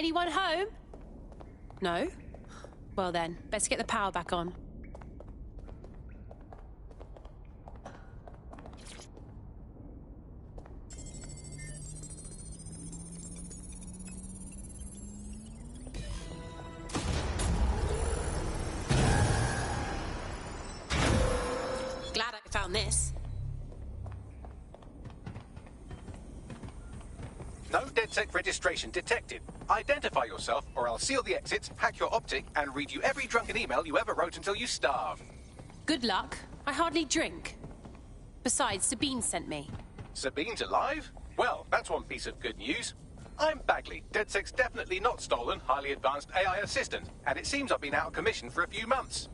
Anyone home? No? Well then, let's get the power back on. Glad I found this. No DedSec registration detected. Identify yourself, or I'll seal the exits, hack your optic, and read you every drunken email you ever wrote until you starve. Good luck. I hardly drink. Besides, Sabine sent me. Sabine's alive? Well, that's one piece of good news. I'm Bagley, DedSec's definitely not stolen, highly advanced AI assistant, and it seems I've been out of commission for a few months.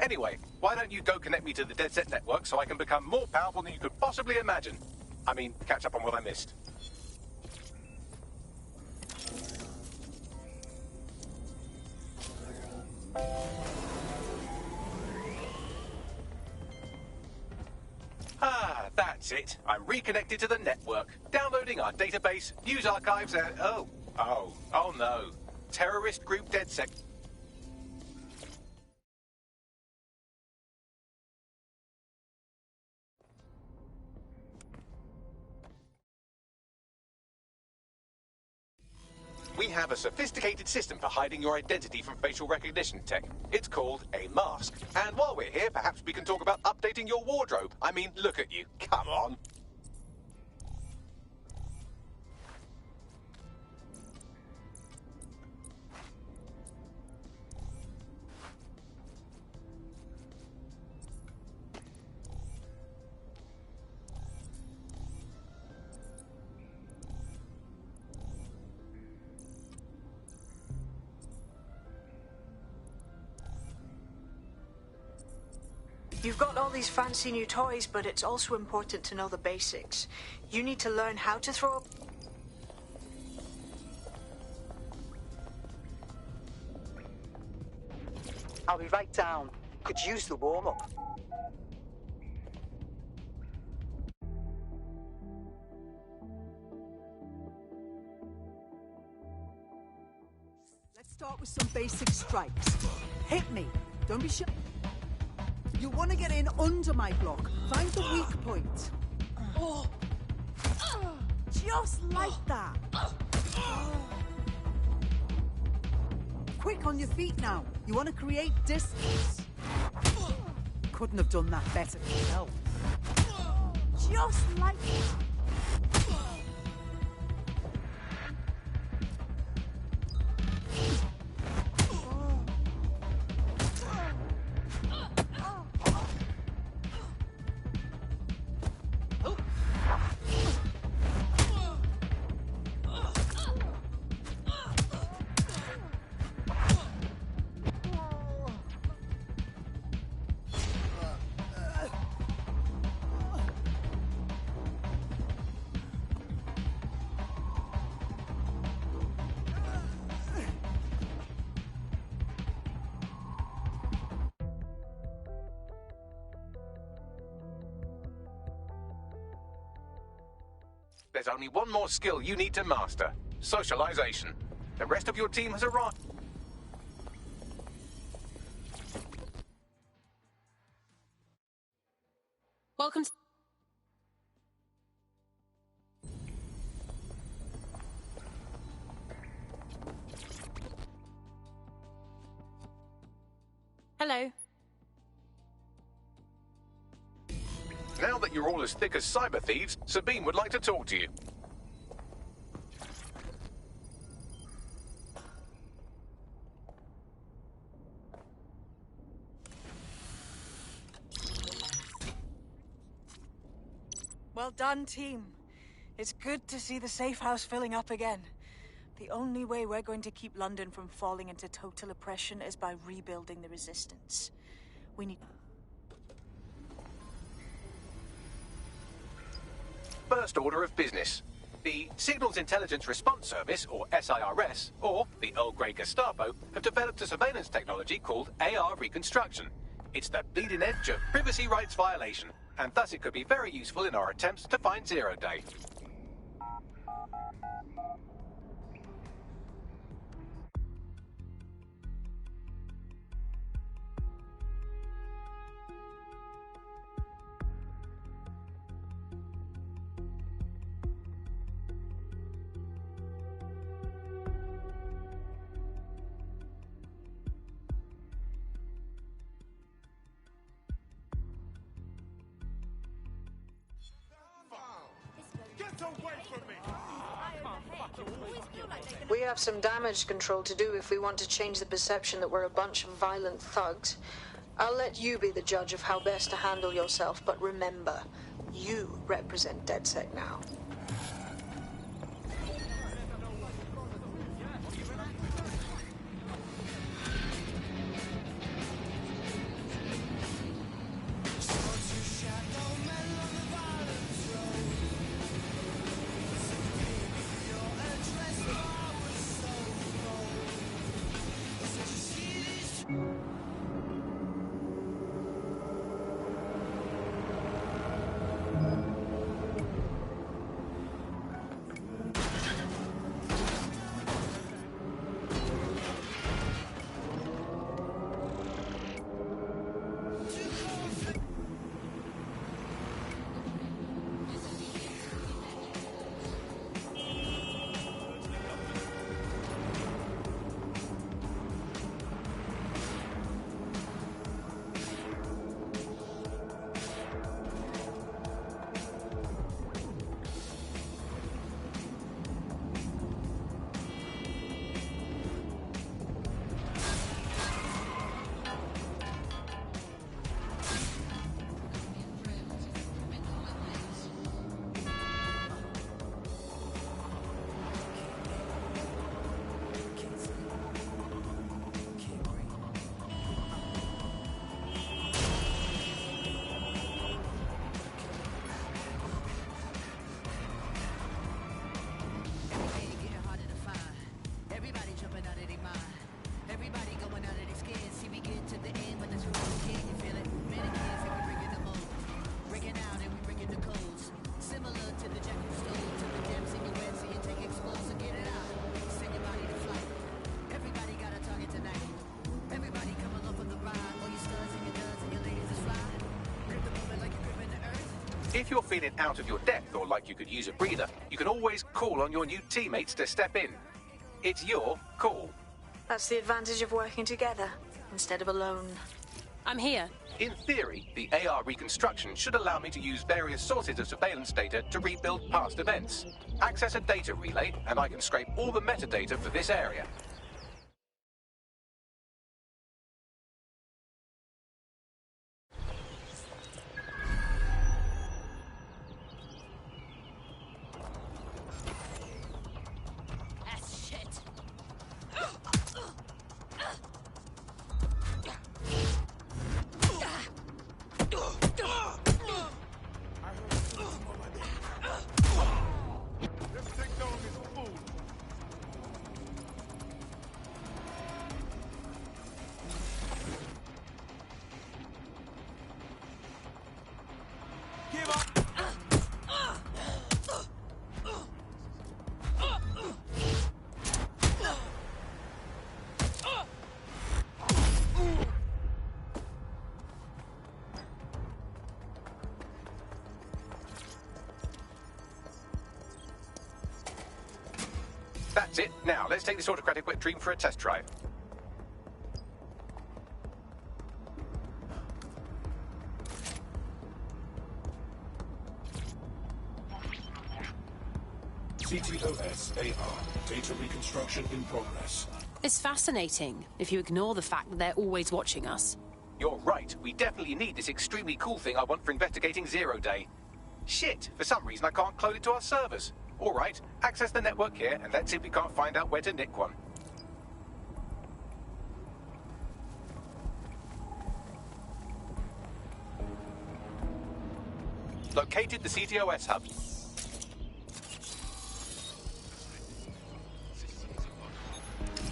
Anyway, why don't you go connect me to the DedSec network so I can become more powerful than you could possibly imagine? I mean, catch up on what I missed. Ah, that's it. I'm reconnected to the network, downloading our database, news archives, and oh no. Terrorist group DedSec. We have a sophisticated system for hiding your identity from facial recognition tech. It's called a mask. And while we're here, perhaps we can talk about updating your wardrobe. I mean, look at you. Come on. You've got all these fancy new toys, but it's also important to know the basics. You need to learn how to throw a... I'll be right down. Could use the warm-up. Let's start with some basic strikes. Hit me. Don't be shy. You want to get in under my block. Find the weak point. Oh. Just like that. Quick on your feet now. You want to create distance. Couldn't have done that better yourself. Just like that. There's only one more skill you need to master. Socialization. The rest of your team has arrived. Welcome to... Hello. Now that you're all as thick as cyber thieves, Sabine would like to talk to you. Well done, team. It's good to see the safe house filling up again. The only way we're going to keep London from falling into total oppression is by rebuilding the resistance. We need... First order of business. The Signals Intelligence Response Service, or SIRS, or the Earl Grey Gestapo, have developed a surveillance technology called AR Reconstruction. It's the bleeding edge of privacy rights violation, and thus it could be very useful in our attempts to find Zero Day. We have some damage control to do if we want to change the perception that we're a bunch of violent thugs. I'll let you be the judge of how best to handle yourself, but remember, you represent DedSec now. If you're feeling out of your depth or like you could use a breather, you can always call on your new teammates to step in. It's your call. That's the advantage of working together, instead of alone. I'm here. In theory, the AR reconstruction should allow me to use various sources of surveillance data to rebuild past events. Access a data relay, and I can scrape all the metadata for this area. That's it. Now, let's take this autocratic wet dream for a test drive. CTOS AR. Data reconstruction in progress. It's fascinating, if you ignore the fact that they're always watching us. You're right. We definitely need this extremely cool thing I want for investigating Zero Day. Shit, for some reason I can't clone it to our servers. All right, access the network here, and let's see if we can't find out where to nick one. Located the CTOS hub.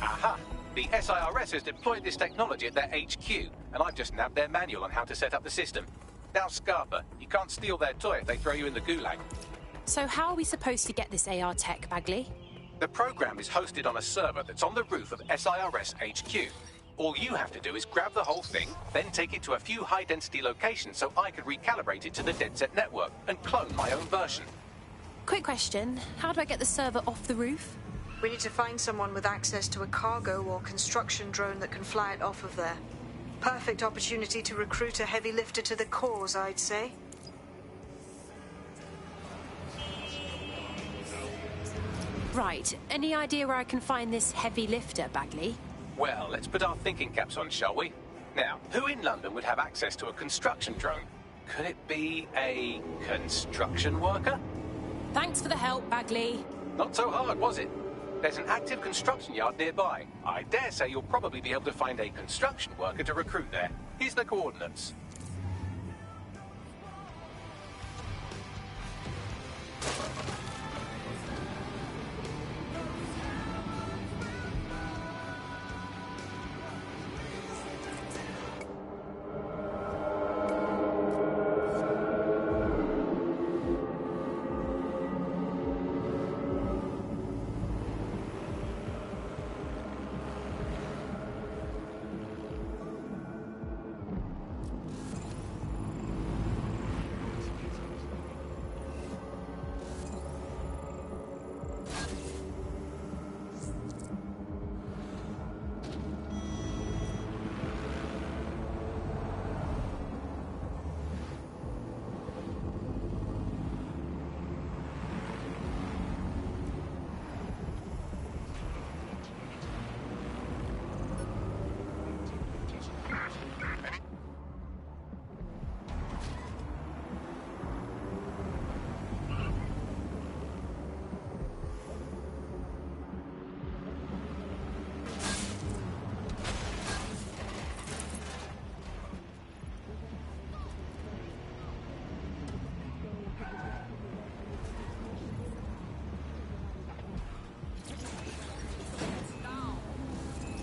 Aha! The SIRS has deployed this technology at their HQ, and I've just nabbed their manual on how to set up the system. Now, Scarpa, you can't steal their toy if they throw you in the gulag. So how are we supposed to get this AR tech, Bagley? The program is hosted on a server that's on the roof of SIRS HQ. All you have to do is grab the whole thing, then take it to a few high-density locations so I can recalibrate it to the DedSec network and clone my own version. Quick question, how do I get the server off the roof? We need to find someone with access to a cargo or construction drone that can fly it off of there. Perfect opportunity to recruit a heavy lifter to the cause, I'd say. Right. Any idea where I can find this heavy lifter, Bagley? Well, let's put our thinking caps on, shall we? Now, who in London would have access to a construction drone? Could it be a construction worker? Thanks for the help, Bagley. Not so hard, was it? There's an active construction yard nearby. I dare say you'll probably be able to find a construction worker to recruit there. Here's the coordinates.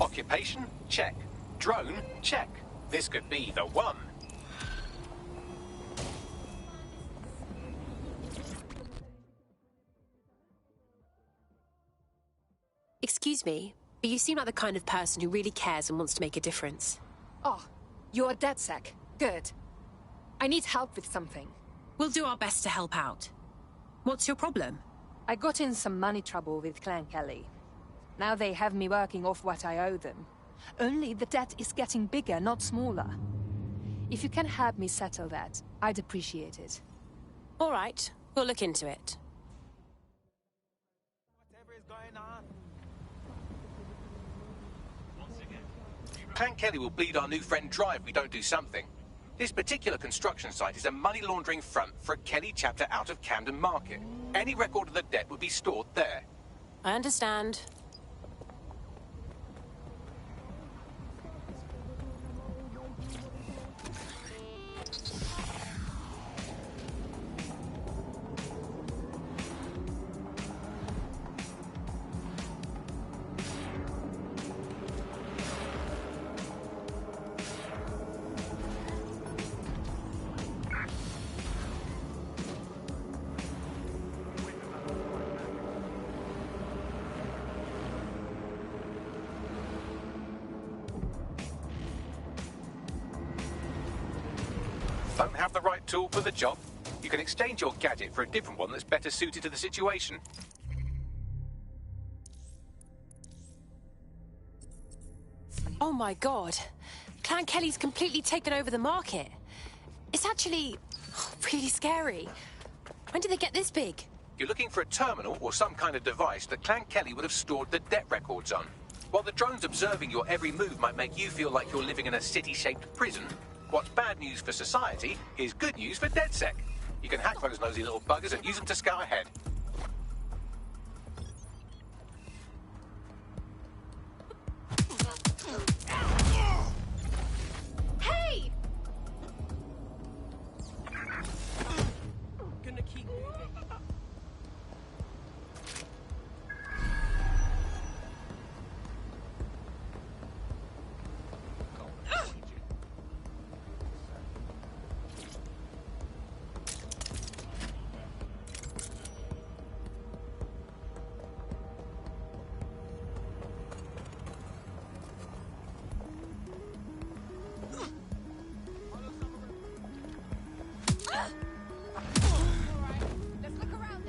Occupation? Check. Drone? Check. This could be the one. Excuse me, but you seem like the kind of person who really cares and wants to make a difference. Oh, you're DedSec. Good. I need help with something. We'll do our best to help out. What's your problem? I got in some money trouble with Clan Kelly. Now they have me working off what I owe them. Only the debt is getting bigger, not smaller. If you can help me settle that, I'd appreciate it. All right, we'll look into it. Whatever is going on. Clan Kelly will bleed our new friend dry if we don't do something. This particular construction site is a money laundering front for a Kelly chapter out of Camden Market. Any record of the debt would be stored there. I understand. Don't have the right tool for the job? You can exchange your gadget for a different one that's better suited to the situation. Oh my god. Clan Kelly's completely taken over the market. It's actually really scary. When did they get this big? You're looking for a terminal or some kind of device that Clan Kelly would have stored the debt records on. While the drones observing your every move might make you feel like you're living in a city-shaped prison, what's bad news for society is good news for DedSec. You can hack those nosy little buggers and use them to scout ahead. Hey! Gonna keep moving. Let's look around.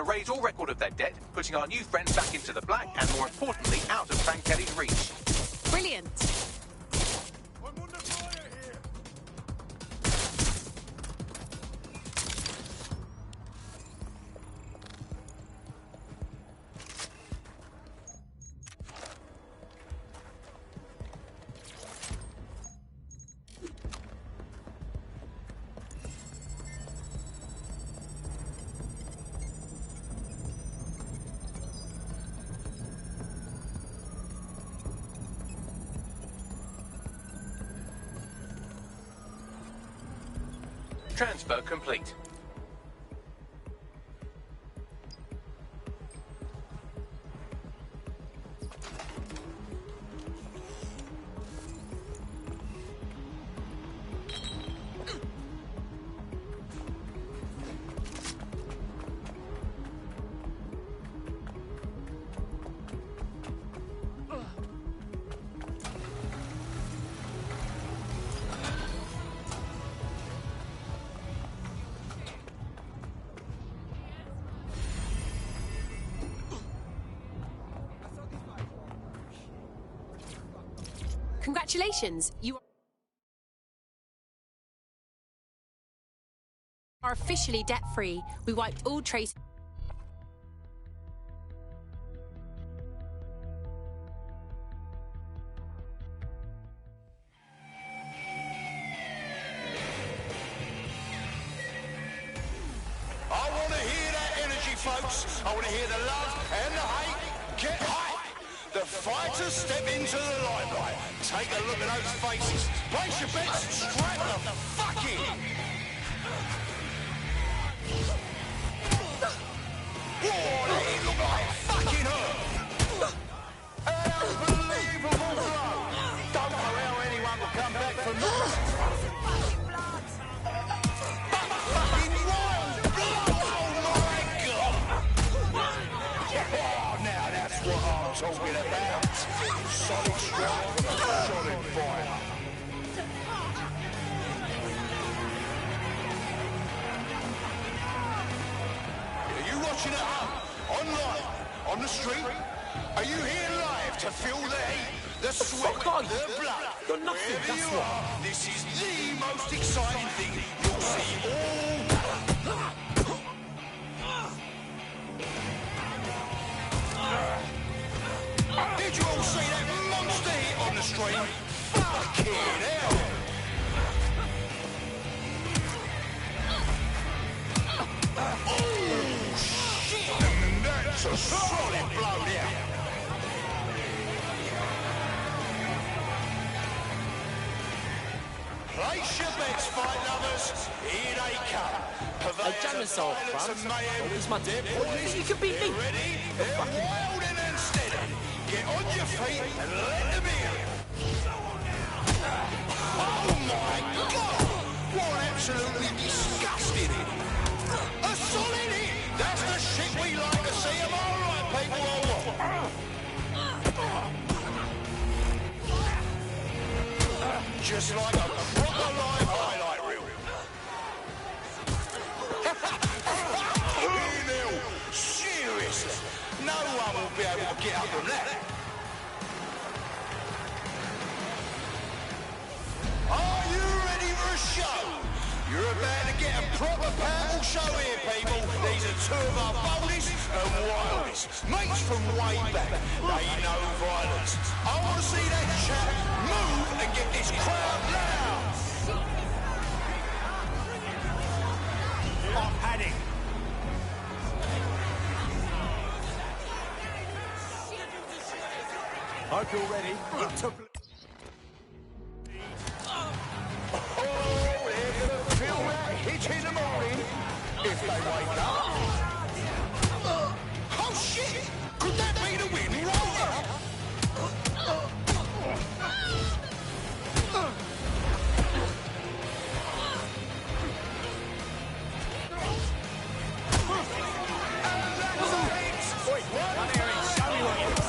to raise all record of their debt, putting our new friend back into the black and, more importantly, out of Clan Kelly's reach. Brilliant. I'm under fire here. Transfer complete. Congratulations, you are officially debt-free. We wiped all trace. I want to hear that energy, folks. I want to hear the love and the hate. Get hype. The fighters step into the limelight. Take a look at those faces. Place your bets. Strap the fuck in. Whoa, they look like fucking hurt. Unbelievable blow. Don't know how anyone will come back from this. Fucking wild blow. Oh my God. Oh, now that's what I'm talking about. Solid strike from a solid fire. Are you watching at home? Online? On the street? Are you here live to feel the heat, the sweat, the blood? You're nothing, Wherever that's you what. are, this is the most exciting thing you'll see all day. Did you all see that monster hit on the stream? Fucking hell! Oh, shit! And that's a solid blow there. Place your bets, fight lovers. Here they come. I jam myself, fam. It's my dead boys. You can beat me. Ready? They're wild and unsteady. Get on your feet and let them in. Oh my God! What absolutely disgusting hit. A solid hit. That's the shit we like to see. Am I right, people? Or what? Just like a proper live highlight reel. 3-0. Seriously. No one will be able to get up from that. Are you ready for a show? You're about to get a proper powerful show here, people. These are two of our boldest and wildest mates from way back. They know violence. I want to see that chat move and get this crowd loud. I'm padding. Hope you're ready. It took... Oh, they're going to feel that hit in the morning if they wake up. Oh, shit! Could that be the win right there? And that's a hit! Wait, what? Come here and show me what you got.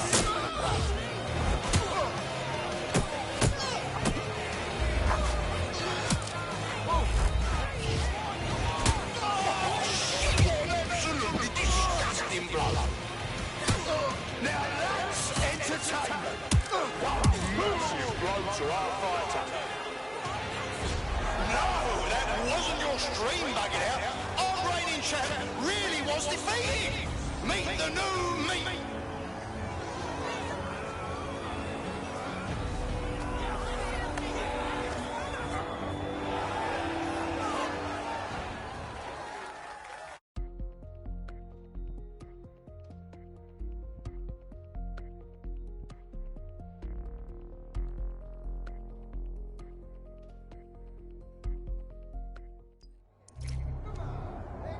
cream bucket out, our reigning champ really was defeated. Meet the new me.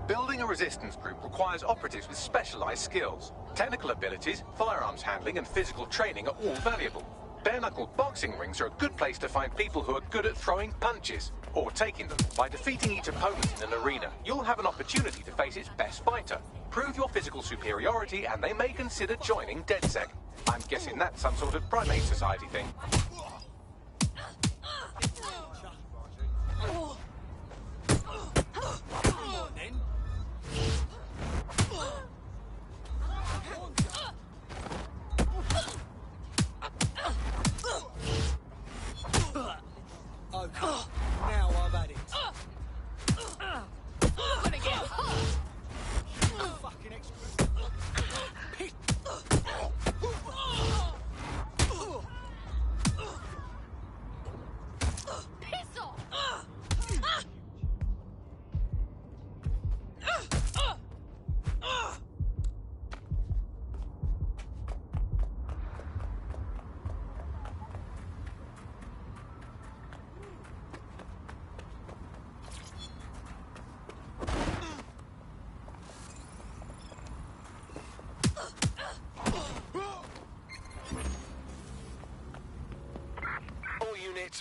Building a resistance group requires operatives with specialized skills. Technical abilities, firearms handling, and physical training are all valuable. Bare-knuckle boxing rings are a good place to find people who are good at throwing punches, or taking them. By defeating each opponent in an arena, you'll have an opportunity to face its best fighter. Prove your physical superiority, and they may consider joining DedSec. I'm guessing that's some sort of primate society thing.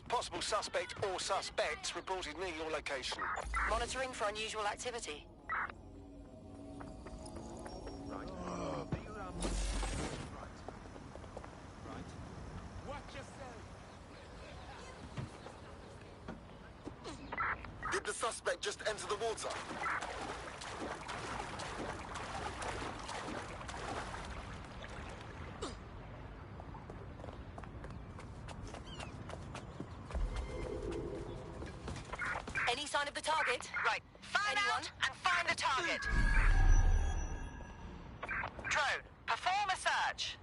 Possible suspect or suspects reported near your location. Monitoring for unusual activity. Did the suspect just enter the water? Any sign of the target? Right. Find out and find the target. Drone, perform a search.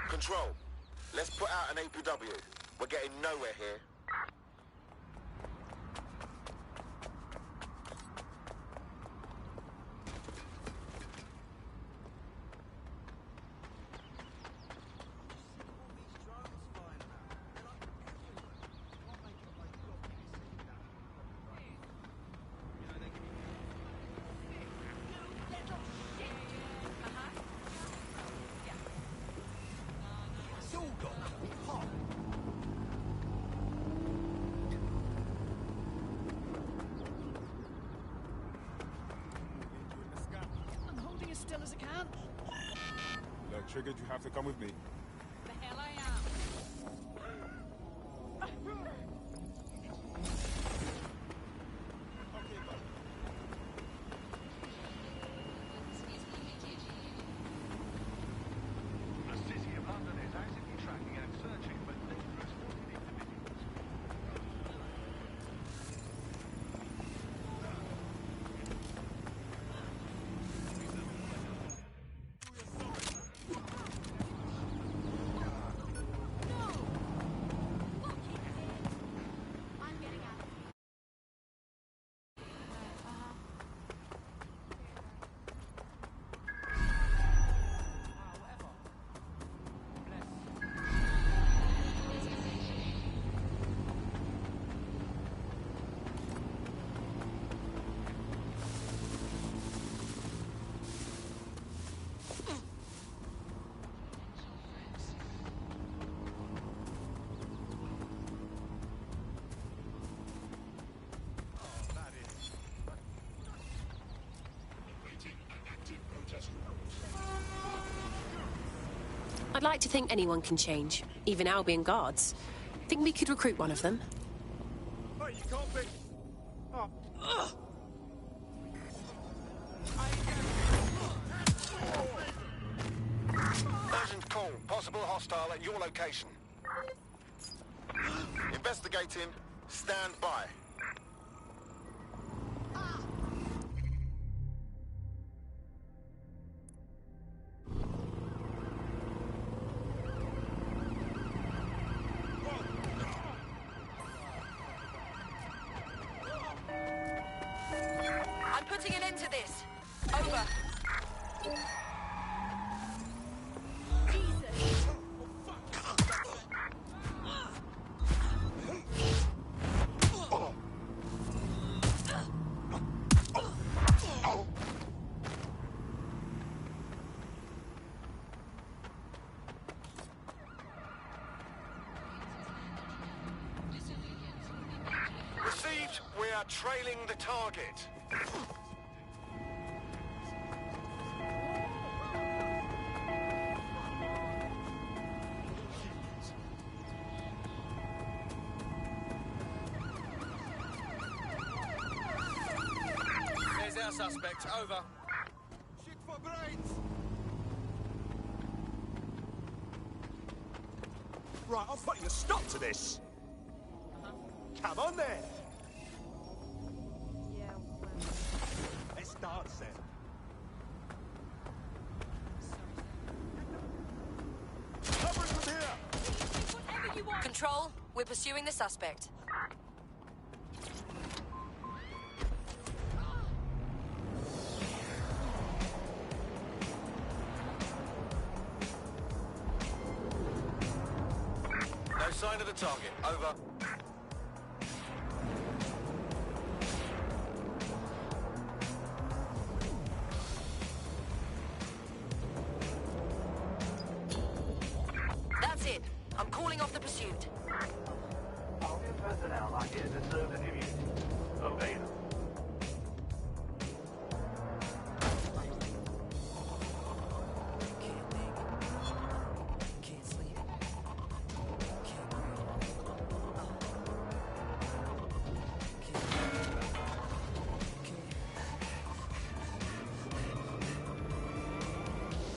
Control, let's put out an APW. We're getting nowhere here. Still as I can. Look, Triggered, you have to come with me. The hell I am. The City of London is actively tracking and searching for dangerous wanted individuals. I'd like to think anyone can change, even Albion guards. Think we could recruit one of them? Oh, you can't be. Oh. Urgent call. Possible hostile at your location. Investigating. Stand by. I'm putting an end to this. Over. Received. We are trailing the target. There's our suspect. Over. Shit for brains! Right, I'm putting a stop to this. Come on then. Yeah, well... Let's dance then. Cover it from here. Control, we're pursuing the suspect. No sign of the target. Over. That's it. I'm calling off the pursuit. All new personnel are here to serve the community. Obey them.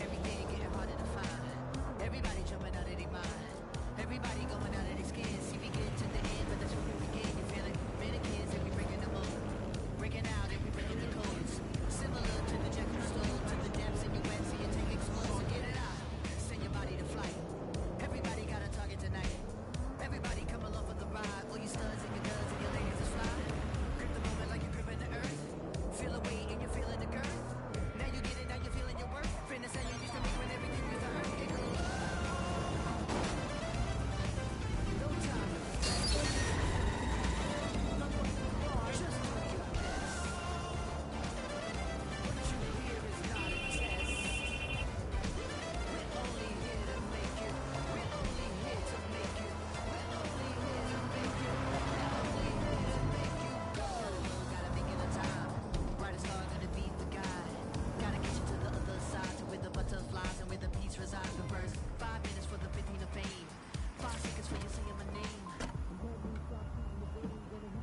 Everything getting harder to find. Everybody jumping out of their mind. Everybody going out of their skin. See, we get to the end, but that's where we begin. You feel like mannequins and we breaking them up. Breaking out and we breaking the codes. Similar to the jack of stone, to the depths in your wet, so you take explosive. Get it out. Send your body to flight. Everybody got a target tonight. Everybody come along for the ride. All you studs and your guns and your ladies is fly. Grip the moment like you're gripping the earth. Feel the weight and you're feeling the girth. Now you get it, now you're feeling your worth. Fitness how you used to make when everything was hurt. It goes. No time to flex. Just do your best. What you hear is not a test. We're only here to make you. We're only here to make you. We're only here to make you. We're only here to make you go. Gotta make it on time. Brightest star gonna be the guide. Gotta get you to the other side, to where the butterflies and where the peace resides. The first 5 minutes for the 15 of fame. 5 seconds for you saying my name.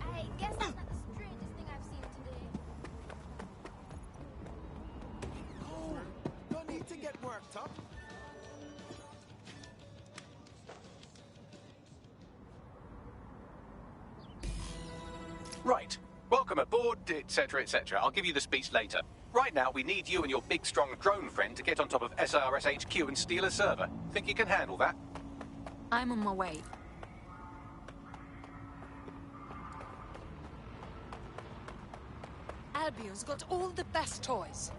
I guess that's not the strangest thing I've seen today. Oh, no need to get worked up. Right. Welcome aboard, etc., etc. I'll give you the speech later. Right now, we need you and your big, strong drone friend to get on top of SRS HQ and steal a server. Think you can handle that? I'm on my way. Albion's got all the best toys.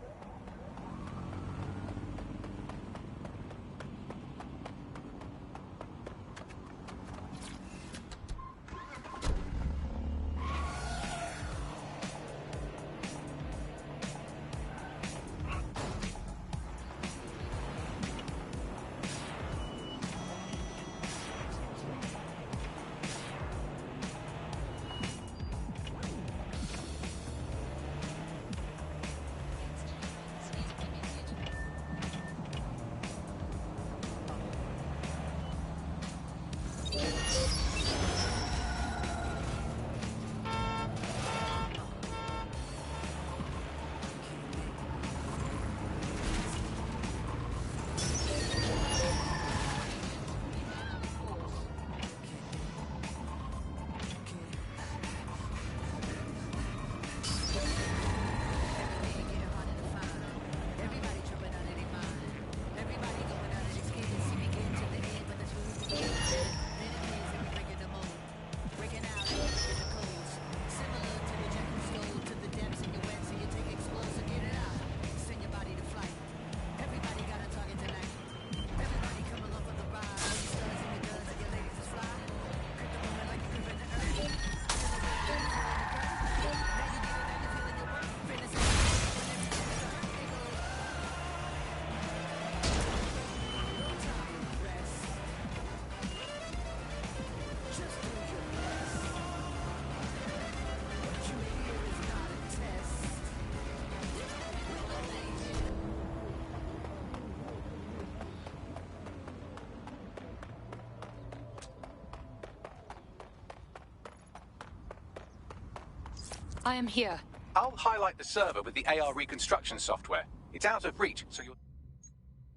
I am here. I'll highlight the server with the AR reconstruction software. It's out of reach, so you'll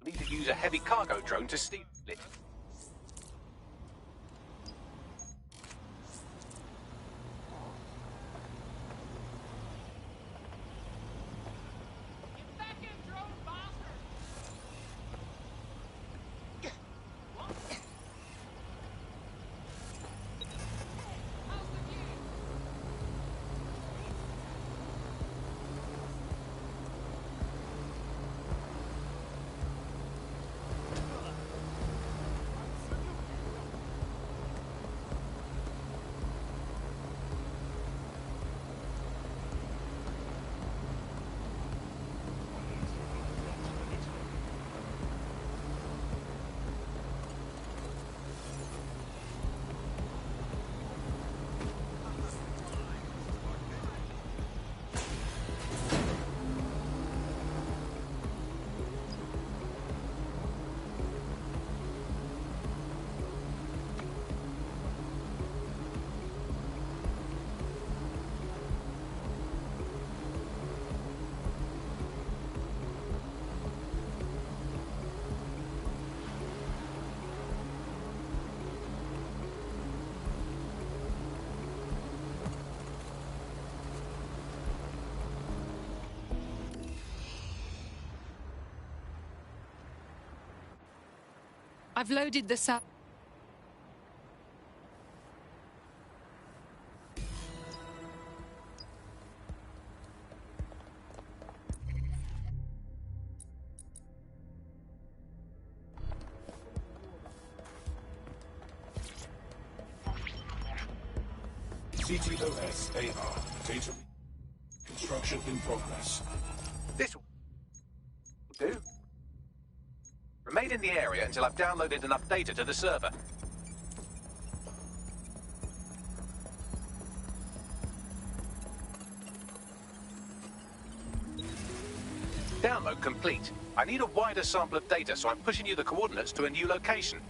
need to use a heavy cargo drone to steal it. I've loaded the sub. CTOS AR. Data construction in progress. This will do. Remain in the area until I've downloaded enough data to the server. Download complete. I need a wider sample of data, so I'm pushing you the coordinates to a new location.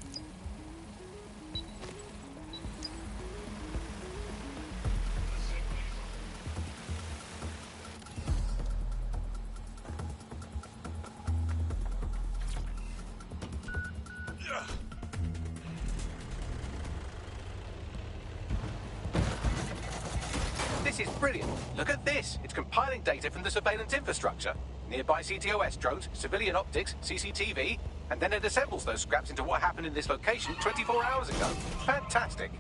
This is brilliant. Look at this. It's compiling data from the surveillance infrastructure. Nearby CTOS drones, civilian optics, CCTV, and then it assembles those scraps into what happened in this location 24 hours ago. Fantastic.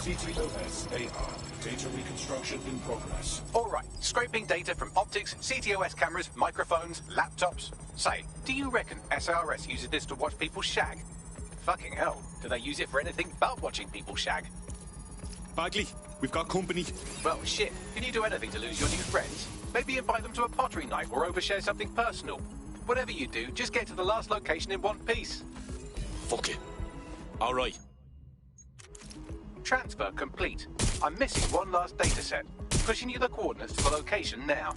CTOS AR. Data reconstruction in progress. All right, scraping data from optics, CTOS cameras, microphones, laptops. Say, do you reckon SRS uses this to watch people shag? Fucking hell, do they use it for anything but watching people shag? Bagley, we've got company. Well, shit, can you do anything to lose your new friends? Maybe invite them to a pottery night or overshare something personal. Whatever you do, just get to the last location in one piece. Fuck it. All right. Transfer complete. I'm missing one last data set. Pushing you the coordinates to the location now.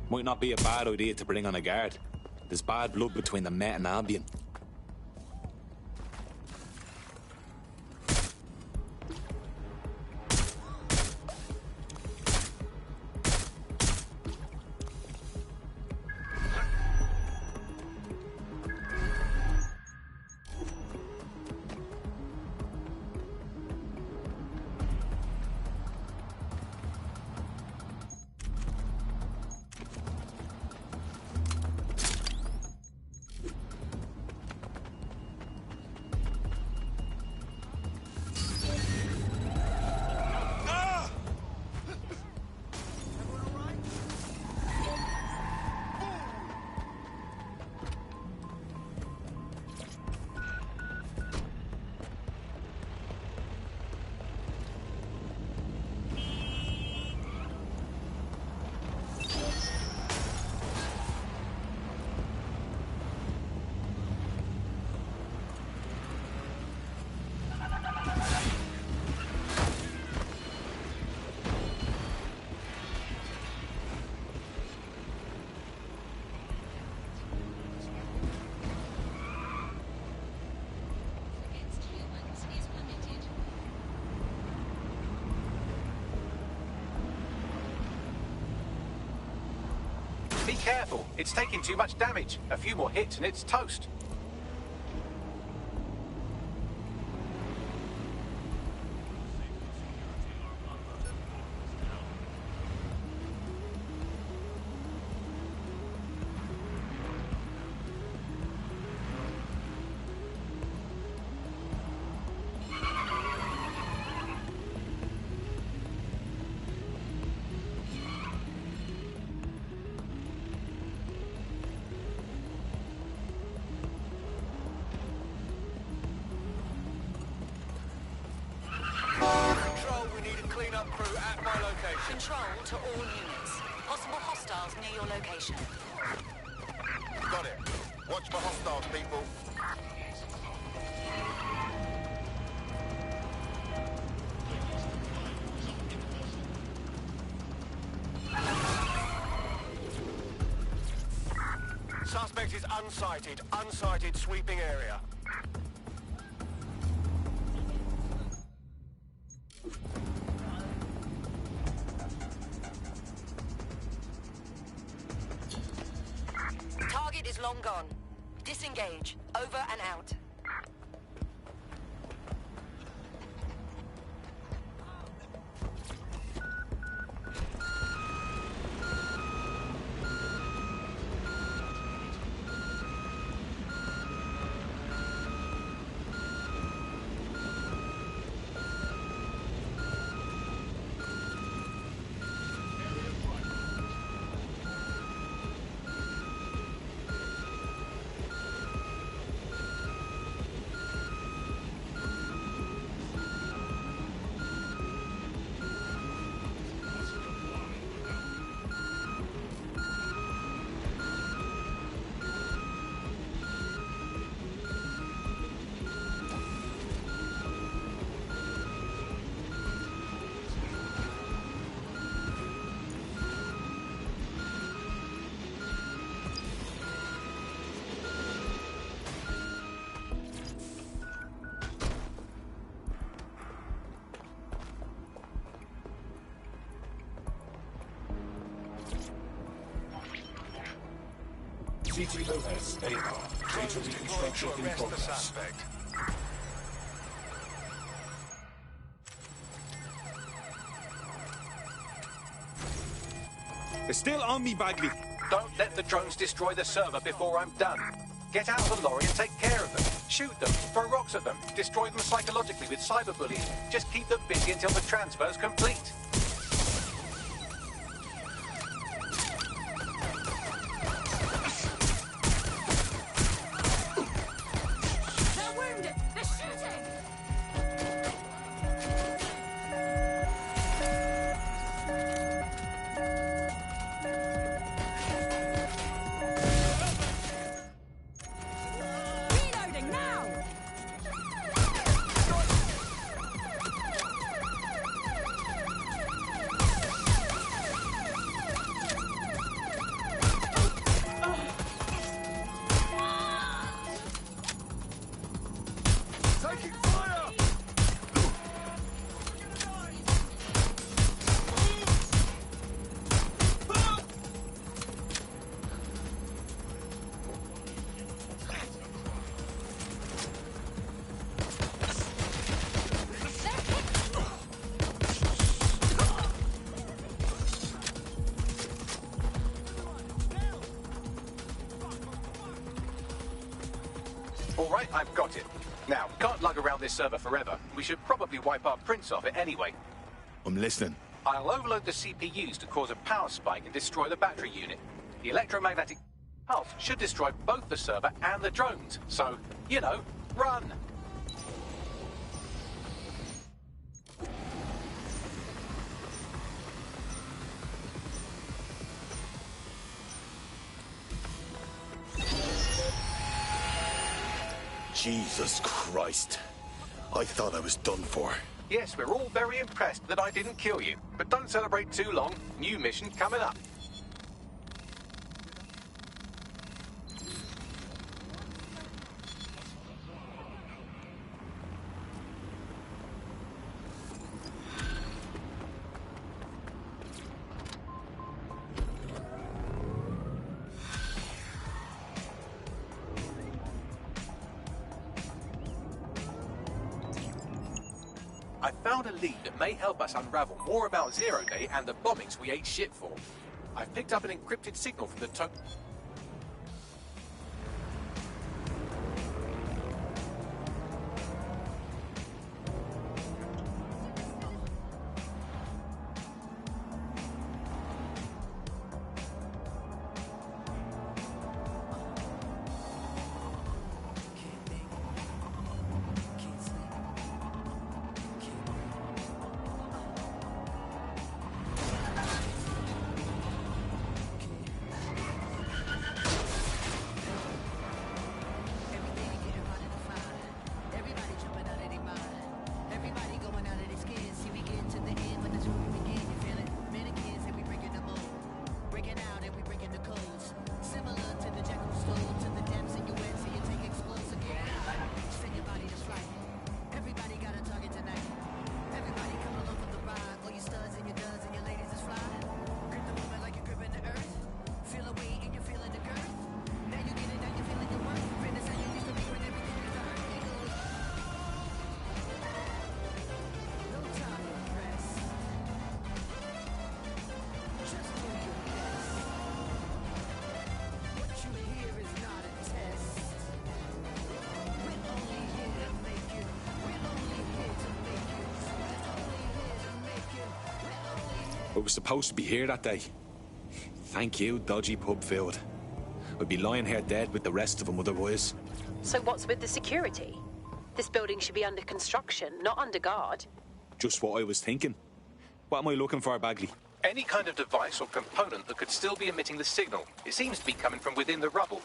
Might not be a bad idea to bring on a guard. There's bad blood between the Met and Albion. Be careful. It's taking too much damage. A few more hits and it's toast. Control to all units. Possible hostiles near your location. Got it. Watch for hostiles, people. Suspect is unsighted. Unsighted sweeping area. Target is long gone. Disengage. Over and out. CTOS AR. Data reconstruction in progress. They're still on me, Bagley. Don't let the drones destroy the server before I'm done. Get out of the lorry and take care of them. Shoot them, throw rocks at them, destroy them psychologically with cyberbullying. Just keep them busy until the transfer's complete. taking fire! All right, I've got it. Now, we can't lug around this server forever. We should probably wipe our prints off it anyway. I'm listening. I'll overload the CPUs to cause a power spike and destroy the battery unit. The electromagnetic pulse should destroy both the server and the drones. So, you know, run! Jesus Christ. I thought I was done for. Yes, we're all very impressed that I didn't kill you. But don't celebrate too long. New mission coming up. I found a lead that may help us unravel more about Zero Day and the bombings we ate shit for. I've picked up an encrypted signal from the I was supposed to be here that day. Thank you, dodgy pub filled. I'd be lying here dead with the rest of them otherwise. So what's with the security? This building should be under construction, not under guard. Just what I was thinking. What am I looking for, Bagley? any kind of device or component that could still be emitting the signal. It seems to be coming from within the rubble.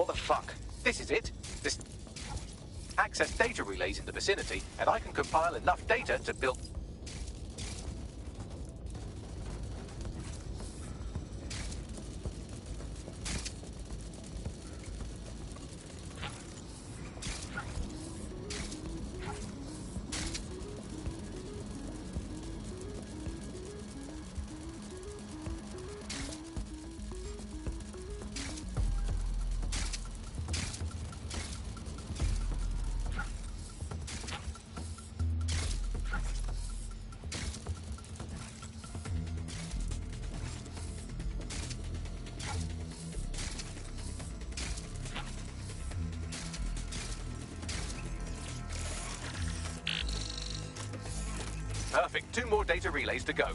What the fuck? This is it. This access data relays in the vicinity, and I can compile enough data to build... Perfect. 2 more data relays to go.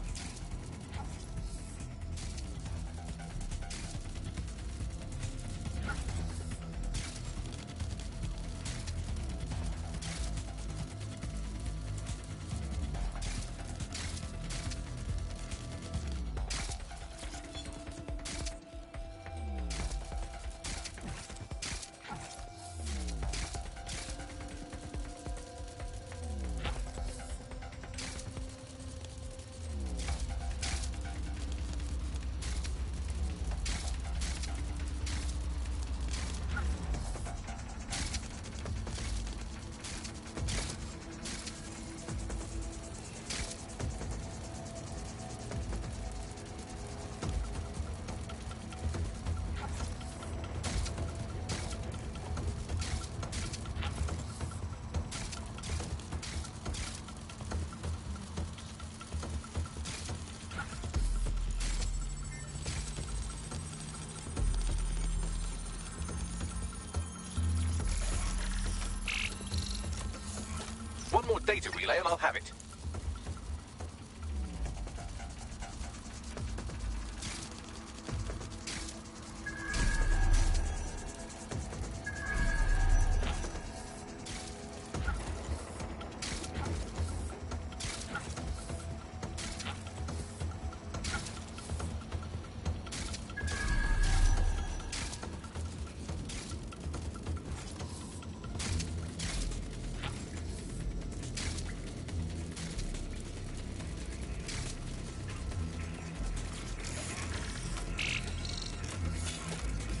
One more data relay and I'll have it.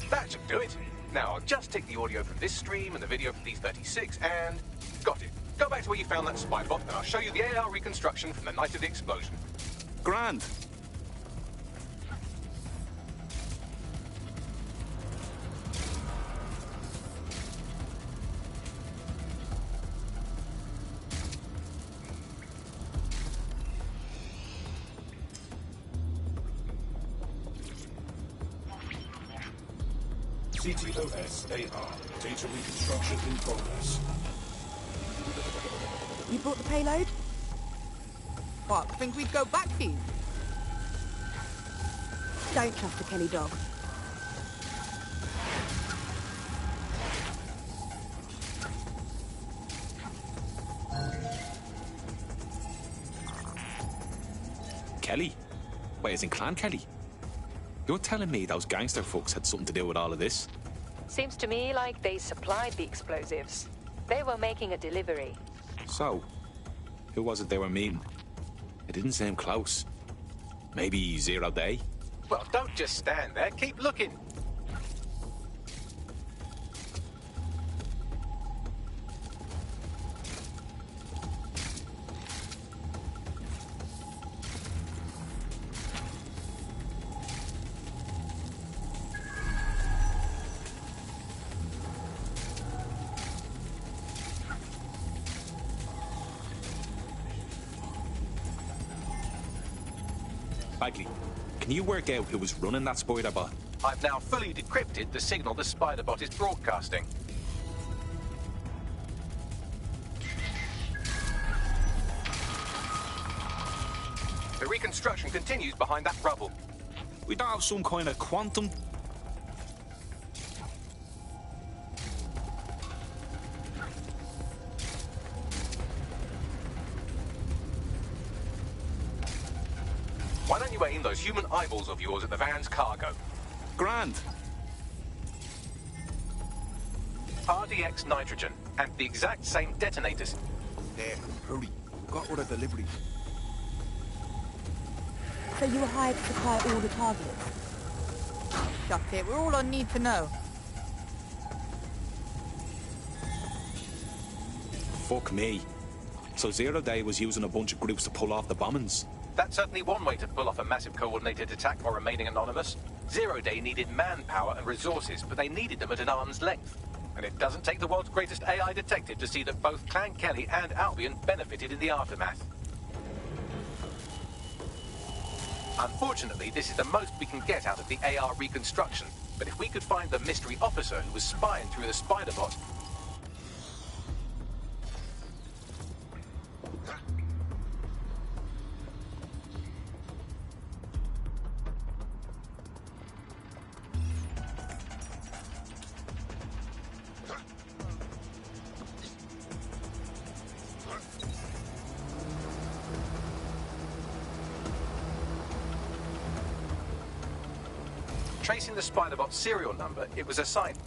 That should do it. Now, I'll just take the audio from this stream and the video from D36 and... got it. Go back to where you found that spy bot and I'll show you the AR reconstruction from the night of the explosion. Grand. CTOS AR. Data reconstruction in progress. You brought the payload? What, think we'd go back to you? Don't trust the Kelly dog. Kelly? Wait, as in Clan Kelly? You're telling me those gangster folks had something to do with all of this? Seems to me like they supplied the explosives. They were making a delivery. So, who was it they were meeting? It didn't seem close. Maybe 0 Day? Well, don't just stand there. Keep looking. Bagley, can you work out who was running that spider bot? I've now fully decrypted the signal the spider bot is broadcasting. The reconstruction continues behind that rubble. We don't have some kind of quantum... Why don't you aim those human eyeballs of yours at the van's cargo? Grand. RDX nitrogen, and the exact same detonators. There, hurry. Got order delivery. So you were hired to supply all the targets? That's it, we're all on need to know. Fuck me. So 0 Day was using a bunch of groups to pull off the bombings? That's certainly one way to pull off a massive coordinated attack while remaining anonymous. 0 Day needed manpower and resources, but they needed them at an arm's length. And it doesn't take the world's greatest AI detective to see that both Clan Kelly and Albion benefited in the aftermath. Unfortunately, this is the most we can get out of the AR reconstruction. But if we could find the mystery officer who was spying through the spider bot... Tracing the Spiderbot serial number, it was assigned.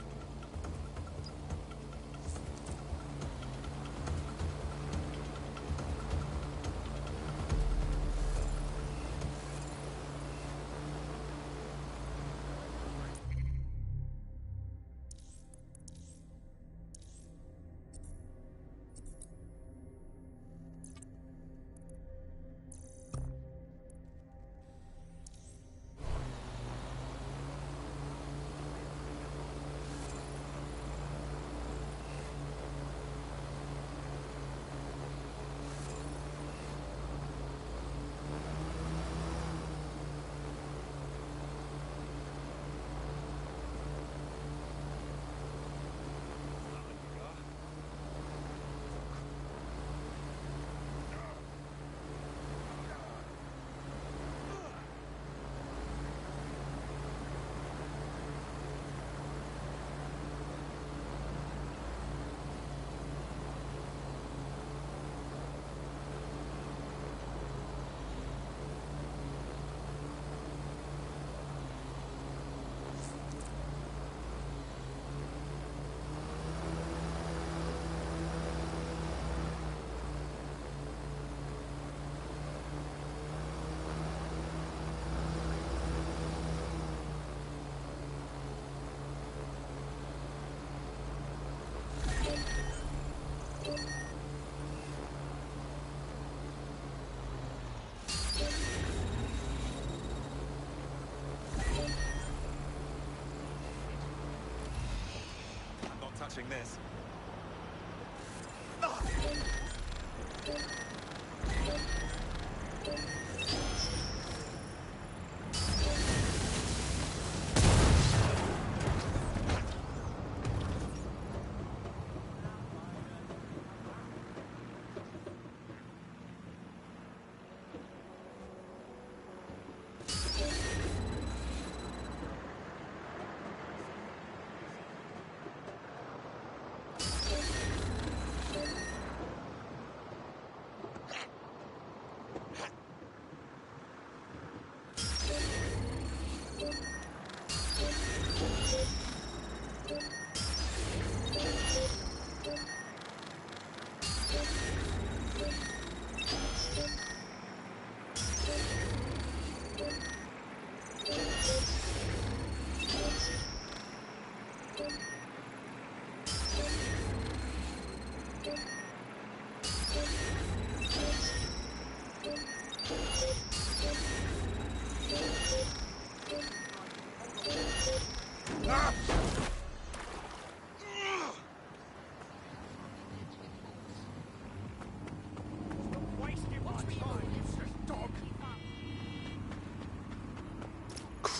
Touching this.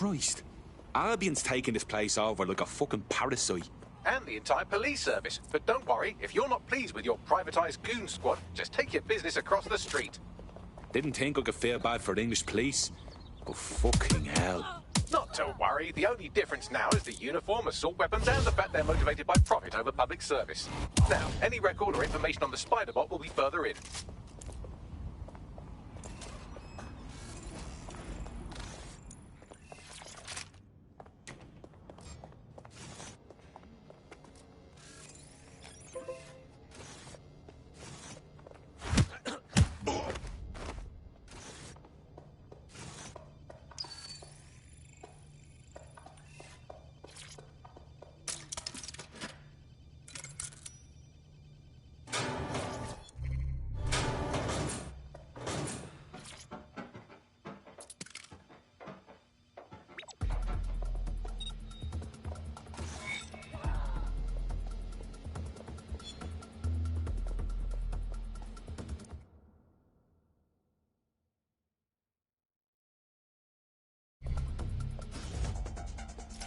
Christ. Albion's taking this place over like a fucking parasite. And the entire police service. But don't worry, if you're not pleased with your privatised goon squad, just take your business across the street. Didn't think I could feel bad for the English police, but fucking hell. Not to worry, the only difference now is the uniform, assault weapons, and the fact they're motivated by profit over public service. Now, any record or information on the Spiderbot will be further in.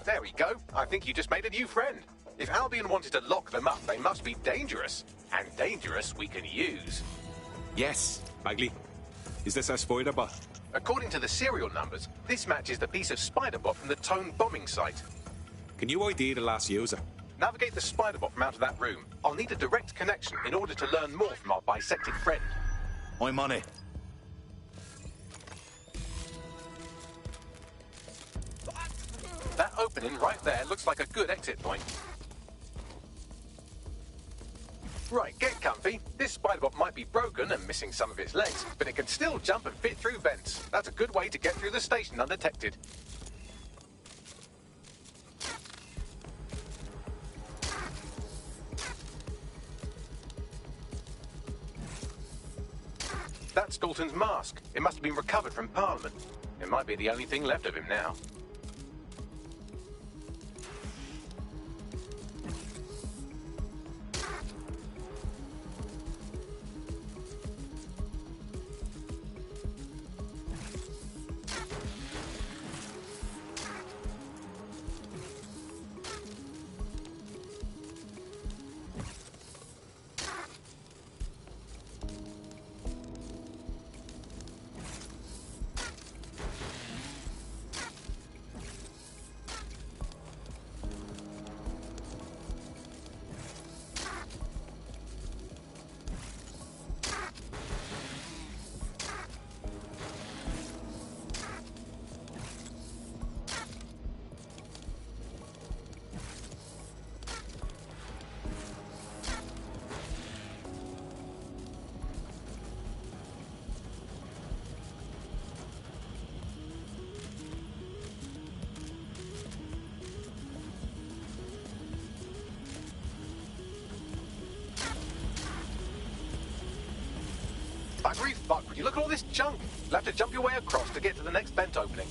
There we go. I think you just made a new friend. If Albion wanted to lock them up, they must be dangerous. And dangerous we can use. Yes, Bagley. Is this our Spiderbot? According to the serial numbers, this matches the piece of Spiderbot from the Tone bombing site. Can you ID the last user? Navigate the Spiderbot from out of that room. I'll need a direct connection in order to learn more from our bisected friend. I'm on it. That opening right there looks like a good exit point. Right, get comfy. This spider-bot might be broken and missing some of its legs, but it can still jump and fit through vents. That's a good way to get through the station undetected. That's Dalton's mask. It must have been recovered from Parliament. It might be the only thing left of him now. Buggery fuck, would you look at all this junk? You'll have to jump your way across to get to the next vent opening.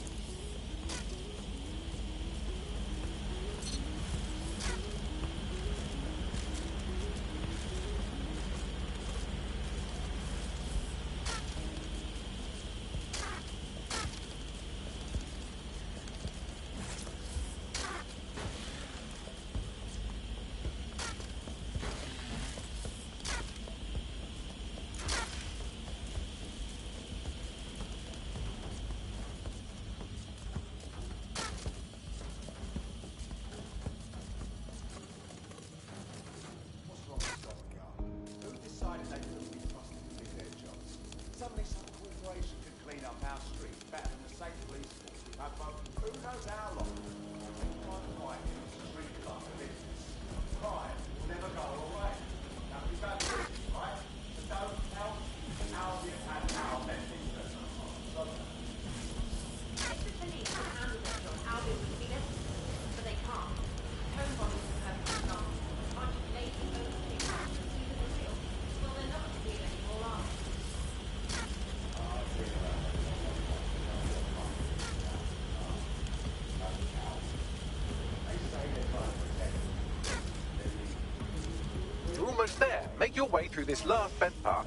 Almost there. Make your way through this last vent path.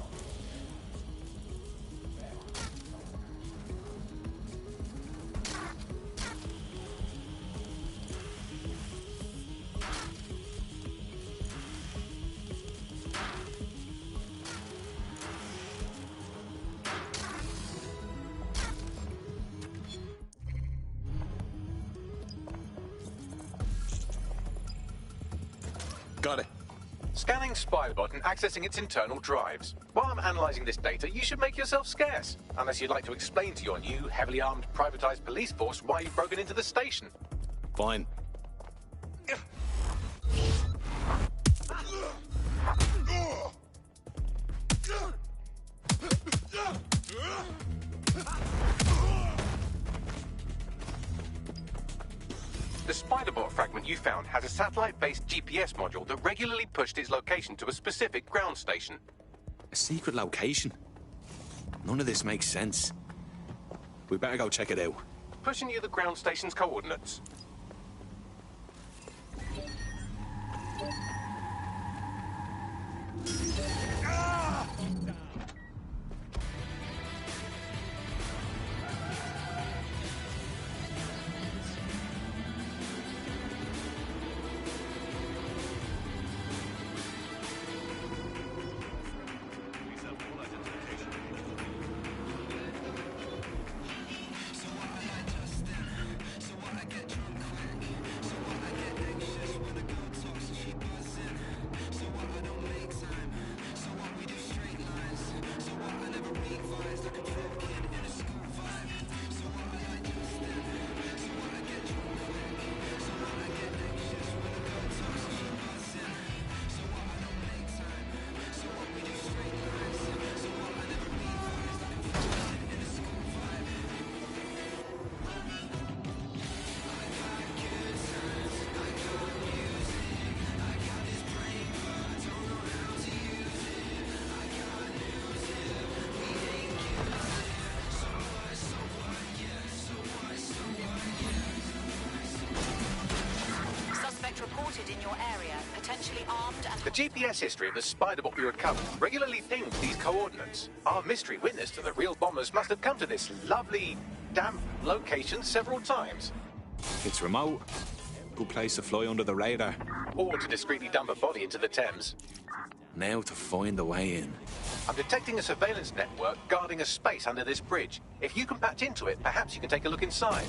Got it. Scanning Spiderbot and accessing its internal drives. While I'm analysing this data, you should make yourself scarce. Unless you'd like to explain to your new, heavily armed, privatised police force why you've broken into the station. Fine. The Spiderbot fragment you found has a satellite-based GPS module that regularly pushed its location to a specific ground station. A secret location? None of this makes sense. We better go check it out. Pushing you the ground station's coordinates. in your area, potentially armed and... The GPS history of the Spider-Bot we recovered regularly pinged these coordinates. Our mystery witness to the real bombers must have come to this lovely, damp location several times. It's remote. Good place to fly under the radar. Or to discreetly dump a body into the Thames. Now to find the way in. I'm detecting a surveillance network guarding a space under this bridge. If you can patch into it, perhaps you can take a look inside.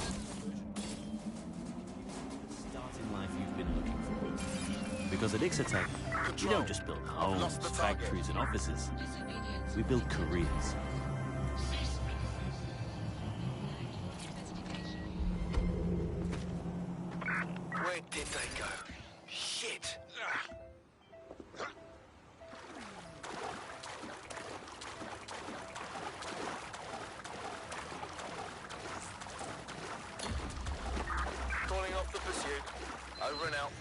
Starting life you've been looking for. Because at Ixotec, we don't just build homes, factories and offices. We build careers. Where did they go? Shit! Calling off the pursuit. Over and out.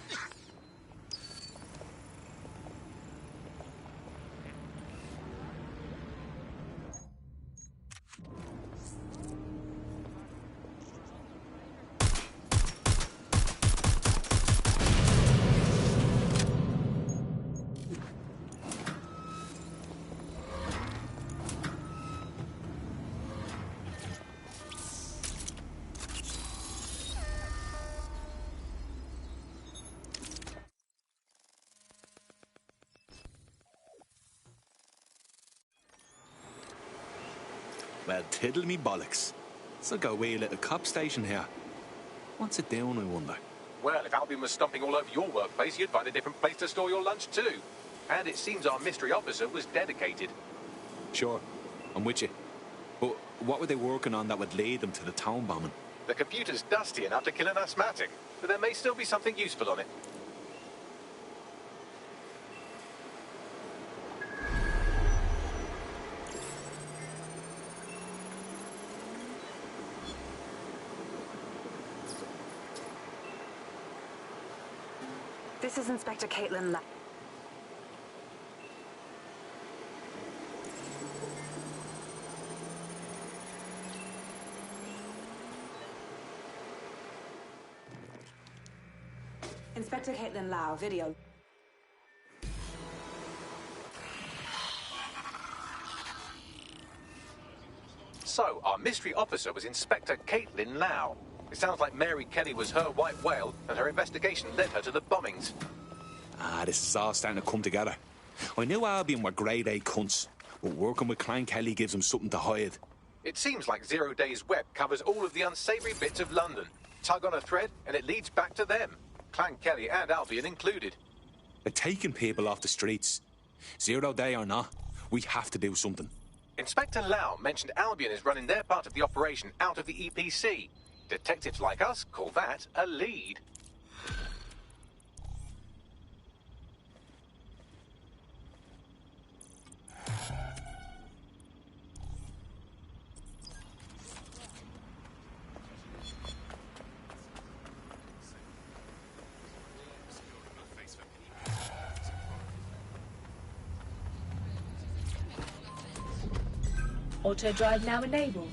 Well, tiddle me bollocks. It's like a wee little cop station here. What's it doing, I wonder? Well, if Albion was stomping all over your workplace, you'd find a different place to store your lunch too. And it seems our mystery officer was dedicated. Sure, I'm with you. But what were they working on that would lead them to the town bombing? The computer's dusty enough to kill an asthmatic, but there may still be something useful on it. This is Inspector Caitlin Lau. Inspector Caitlin Lau, video. So, our mystery officer was Inspector Caitlin Lau. It sounds like Mary Kelly was her white whale, and her investigation led her to the bombings. Ah, this is all starting to come together. I knew Albion were grade A cunts, but working with Clan Kelly gives them something to hide. It seems like 0 Days Web covers all of the unsavoury bits of London. Tug on a thread, and it leads back to them. Clan Kelly and Albion included. They're taking people off the streets. 0 Day or not, we have to do something. Inspector Lau mentioned Albion is running their part of the operation out of the EPC. Detectives like us call that a lead. Auto drive now enabled.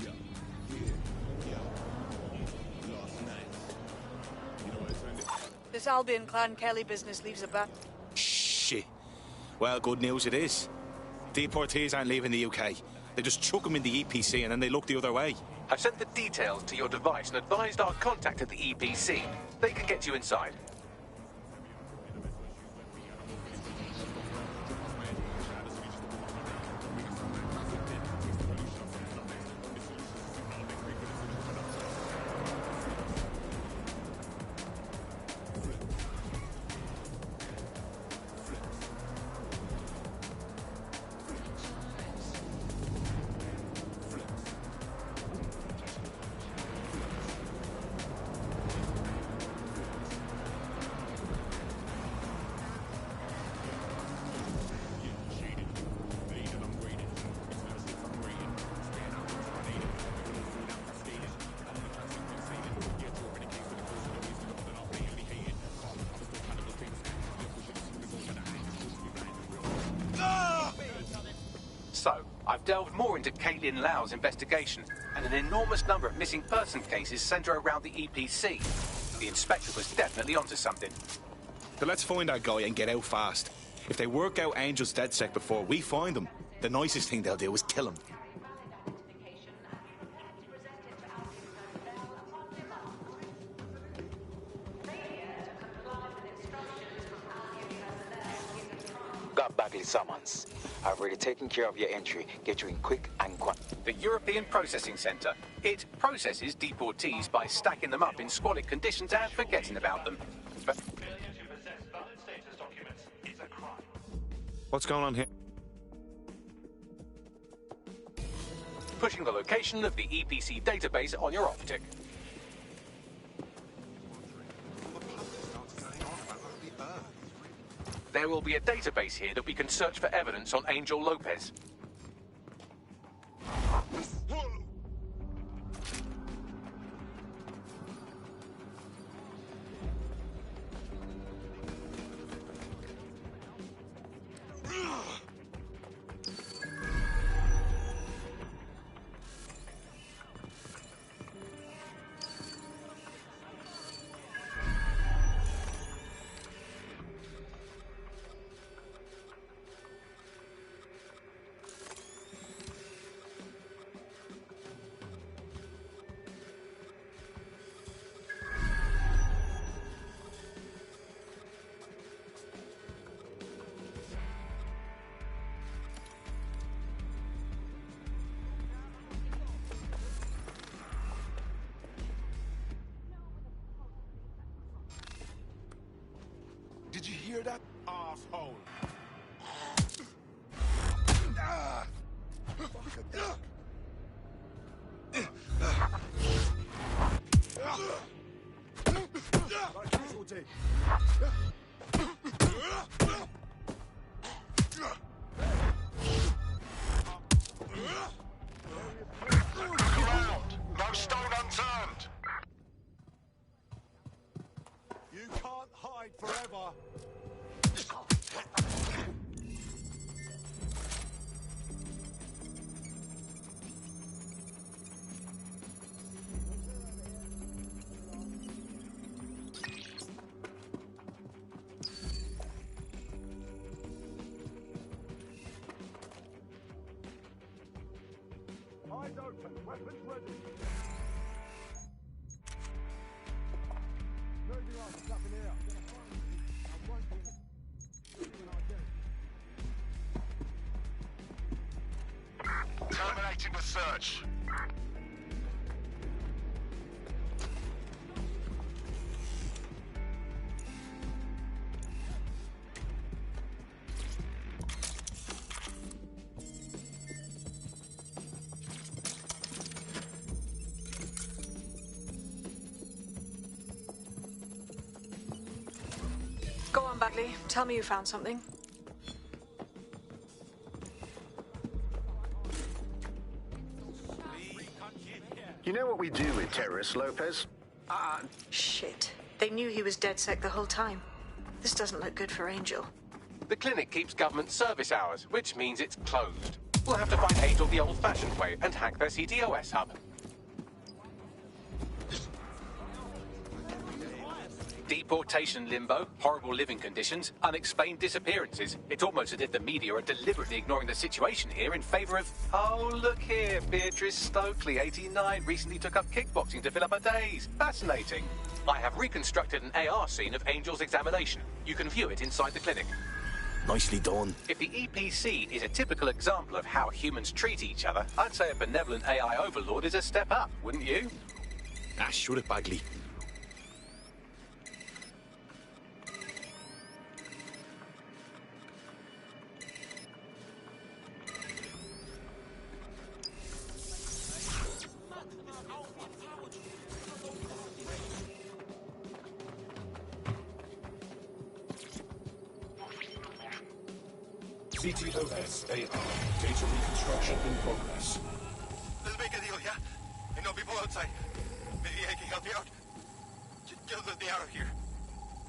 This Albion Clan Kelly business leaves a bad... Shit. Well, good news it is. Deportees aren't leaving the UK. They just chuck them in the EPC and then they look the other way. I've sent the details to your device and advised our contact at the EPC. They can get you inside. So, I've delved more into Caitlin Lau's investigation, and an enormous number of missing person cases centre around the EPC. The inspector was definitely onto something. So let's find that guy and get out fast. If they work out Angel's DedSec before we find them, the nicest thing they'll do is kill him. Got Bagley summons. I've already taken care of your entry. Get you in quick and quiet. The European Processing Centre. It processes deportees by stacking them up in squalid conditions and forgetting about them. But What's going on here? pushing the location of the EPC database on your optic. There will be a database here that we can search for evidence on Angel Lopez. Did you hear that, asshole? Ground! No stone unturned! You can't hide forever. Eyes open, weapons ready. Moving on, it's up in here. I won't be when I get it. Terminating the search. Go on, Bagley. Tell me you found something. You know what we do with terrorists, Lopez? Shit. They knew he was DedSec the whole time. This doesn't look good for Angel. The clinic keeps government service hours, which means it's closed. We'll have to find Angel the old-fashioned way and hack their CTOS hub. Deportation limbo, horrible living conditions, unexplained disappearances. It's almost as if the media are deliberately ignoring the situation here in favour of... Oh, look here, Beatrice Stokely, 89, recently took up kickboxing to fill up her days. Fascinating. I have reconstructed an AR scene of Angel's examination. You can view it inside the clinic. Nicely done. If the EPC is a typical example of how humans treat each other, I'd say a benevolent AI overlord is a step up, wouldn't you? Ah, shoot it, Bagley. CTOS AR. Data reconstruction in progress. Let's make a deal, yeah? And no people outside. Maybe I can help you out. Just let me out of here.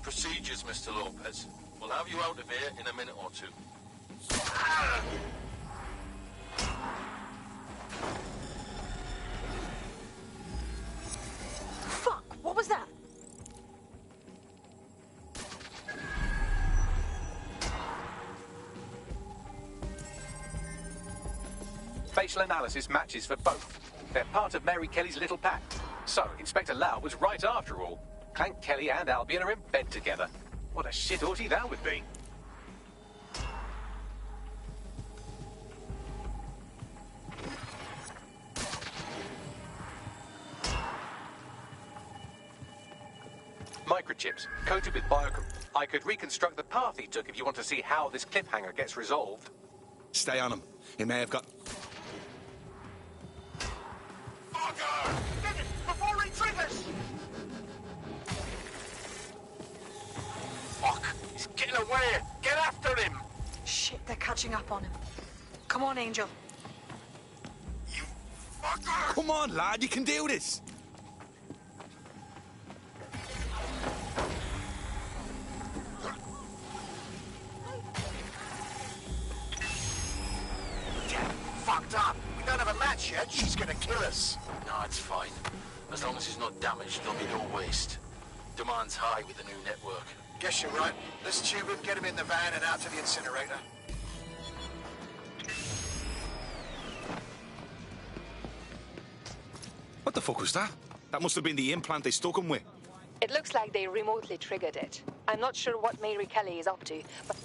Procedures, Mr. Lopez. We'll have you out of here in a minute or two. Fuck! What was that? initial analysis matches for both. They're part of Mary Kelly's little pack. So, Inspector Lau was right after all. Clank Kelly and Albion are in bed together. What a shit orgy that would be. Microchips, coated with bio... I could reconstruct the path he took if you want to see how this cliffhanger gets resolved. Stay on him. He may have got... Fucker! Get it before he triggers! Fuck! He's getting away! Get after him! Shit, they're catching up on him. Come on, Angel. Fucker! Come on, lad, you can do this! Fucked up. We don't have a match yet. She's gonna kill us. No, it's fine. As long as he's not damaged, there'll be no waste. Demand's high with the new network. Guess you're right. Let's tube him, get him in the van and out to the incinerator. What the fuck was that? That must have been the implant they stuck him with. It looks like they remotely triggered it. I'm not sure what Mary Kelly is up to, but...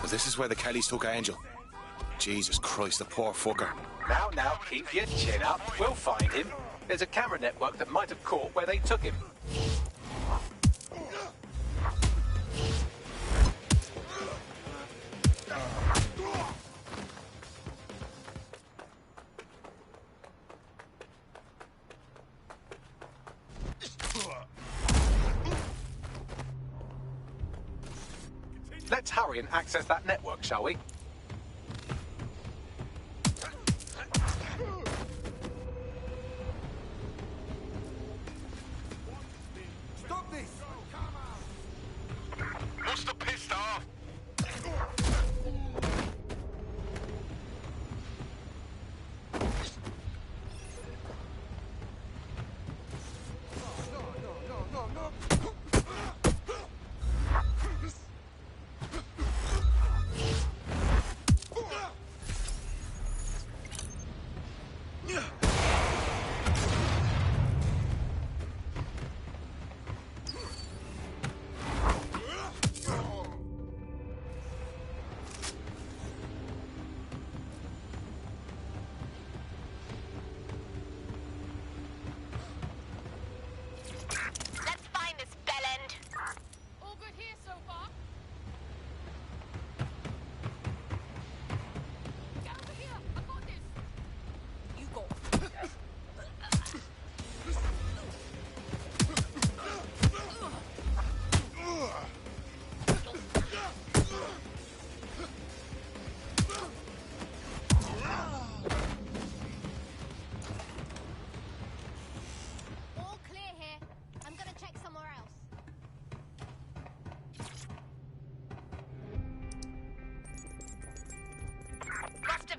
This is where the Kellys took Angel. Jesus Christ, the poor fucker. Now, keep your chin up. We'll find him. There's a camera network that might have caught where they took him. Let's hurry and access that network, shall we? Stop this! Must have pissed off!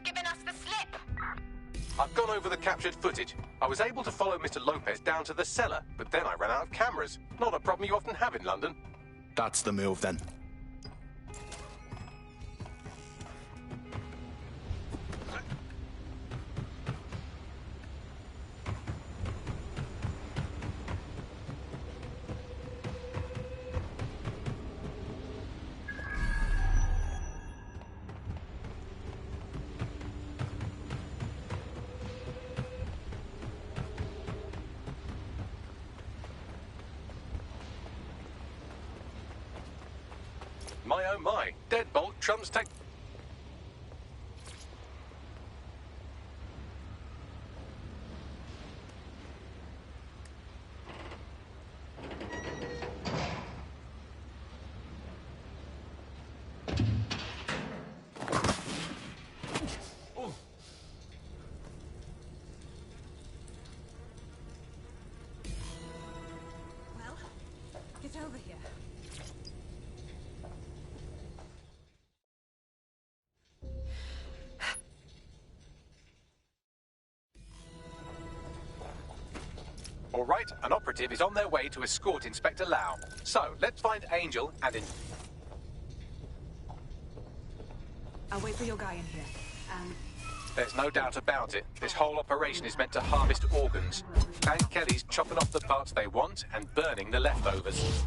have given us the slip. I've gone over the captured footage. I was able to follow Mr. Lopez down to the cellar, but then I ran out of cameras. Not a problem you often have in London. That's the move, then. My oh my, deadbolt trumps tech. Well, get over here. All right, an operative is on their way to escort Inspector Lau. So, let's find Angel and I'll wait for your guy in here. There's no doubt about it. This whole operation is meant to harvest organs. Clan Kelly's chopping off the parts they want and burning the leftovers.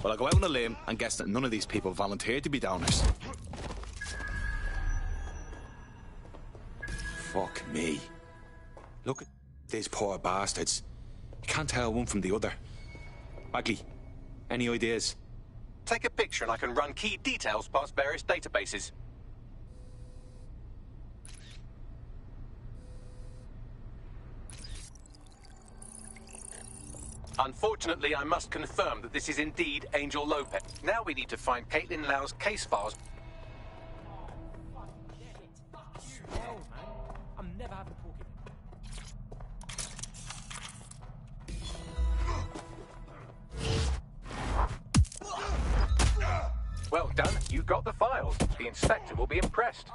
Well, I'll go out on a limb and guess that none of these people volunteered to be downers. Fuck me. Look at these poor bastards. You can't tell one from the other. Bagley, any ideas? Take a picture and I can run key details past various databases. Unfortunately, I must confirm that this is indeed Angel Lopez. Now we need to find Caitlin Lau's case files. Hell, man. I'm never having pork again. Well done, you got the files. The inspector will be impressed.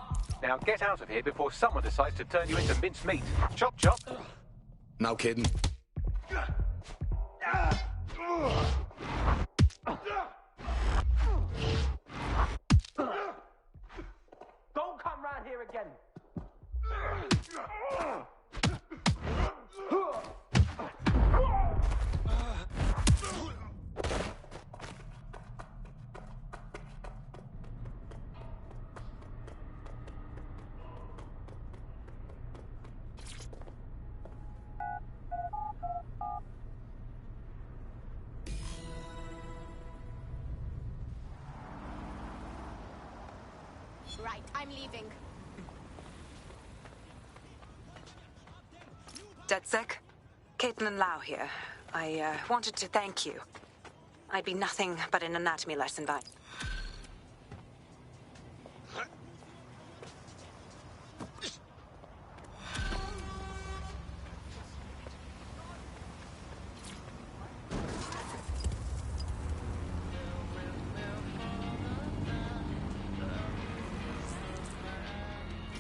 Now get out of here before someone decides to turn you into mincemeat. Chop chop. No kidding. Don't come round here again. Right, I'm leaving. DedSec? Caitlin Lau here. I wanted to thank you. I'd be nothing but an anatomy lesson by...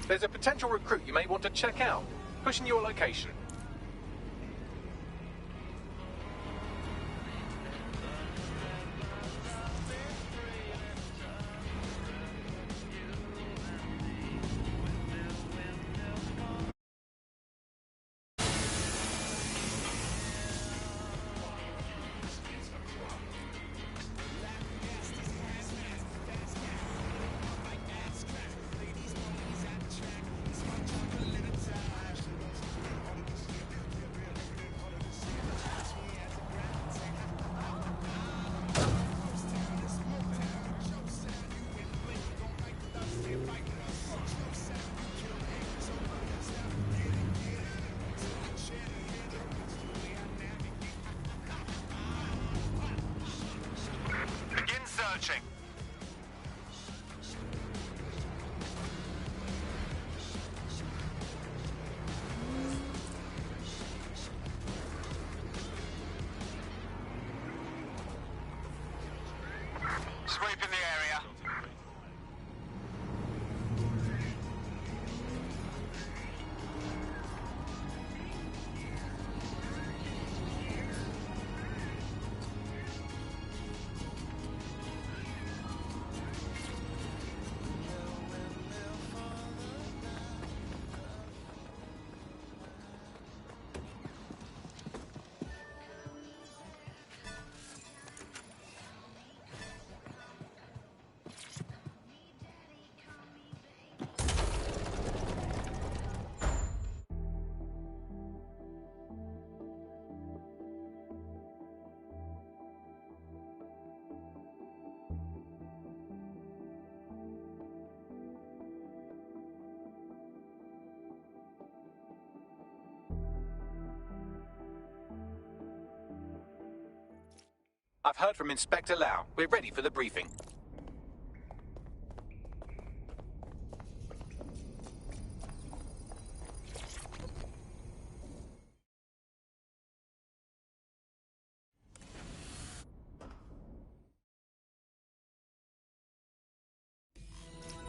There's a potential recruit you may want to check out. Pushing your location. Searching. Sweeping the area. I've heard from Inspector Lau. We're ready for the briefing.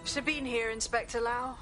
Sabine here, Inspector Lau.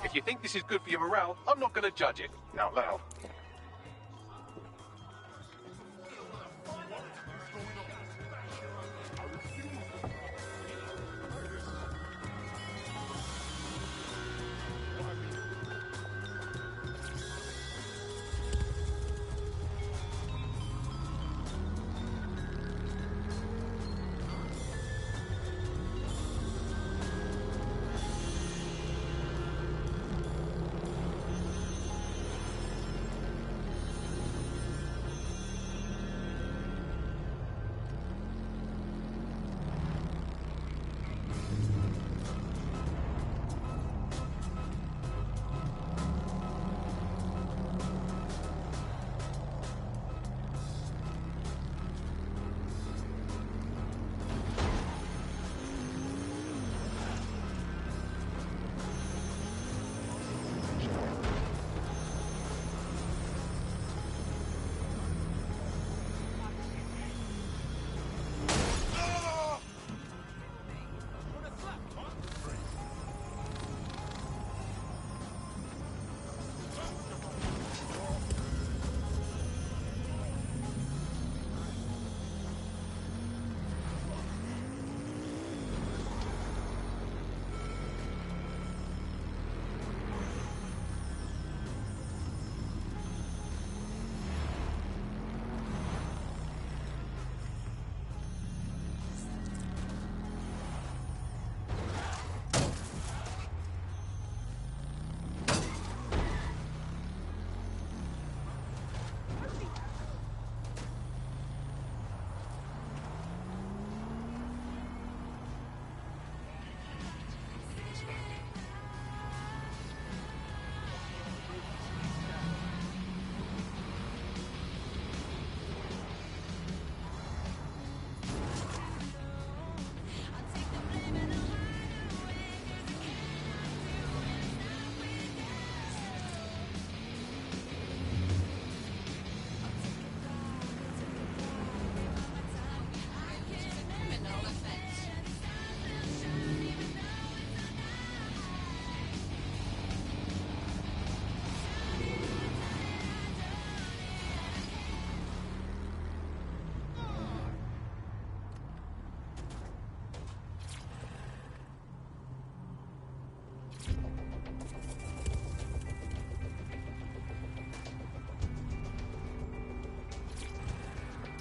If you think this is good for your morale, I'm not going to judge it out loud.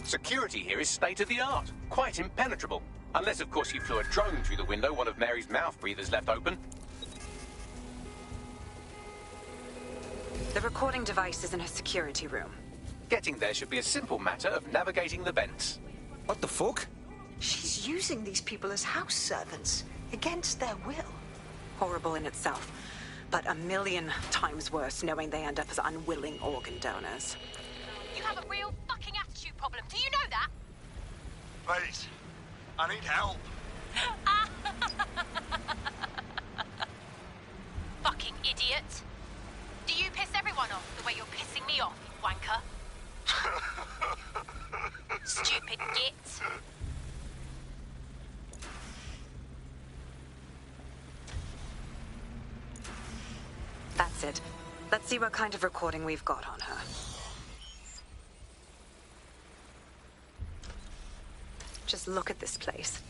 Security here is state-of-the-art, quite impenetrable. Unless, of course, you flew a drone through the window one of Mary's mouth breathers left open. The recording device is in her security room. Getting there should be a simple matter of navigating the vents. What the fuck? She's using these people as house servants, against their will. Horrible in itself, but a million times worse knowing they end up as unwilling organ donors. You have a real fucking attitude problem. Do you know that? Please, I need help. Fucking idiot. Do you piss everyone off the way you're pissing me off, you wanker? Stupid git. That's it. Let's see what kind of recording we've got on her. Just look at this place.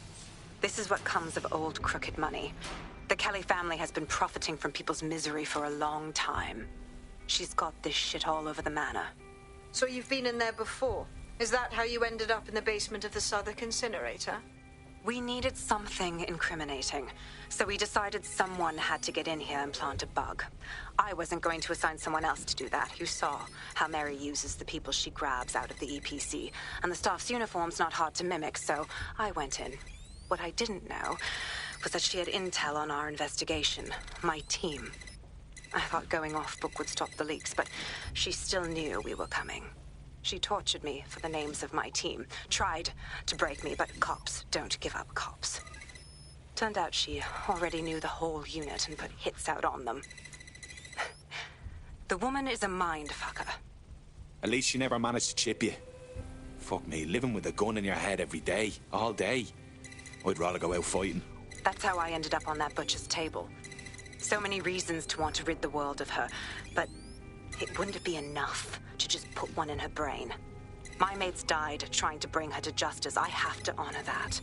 This is what comes of old crooked money. The Kelly family has been profiting from people's misery for a long time. She's got this shit all over the manor. So you've been in there before? Is that how you ended up in the basement of the Southwark incinerator? We needed something incriminating, so we decided someone had to get in here and plant a bug. I wasn't going to assign someone else to do that. You saw how Mary uses the people she grabs out of the EPC, and the staff's uniform's not hard to mimic, so I went in. What I didn't know was that she had intel on our investigation, my team. I thought going off-book would stop the leaks, but she still knew we were coming. She tortured me for the names of my team, tried to break me, but cops don't give up cops. Turned out she already knew the whole unit and put hits out on them. The woman is a mind-fucker. At least she never managed to chip you. Fuck me, living with a gun in your head every day, all day. I'd rather go out fighting. That's how I ended up on that butcher's table. So many reasons to want to rid the world of her, but it wouldn't be enough to just put one in her brain. My mates died trying to bring her to justice. I have to honor that.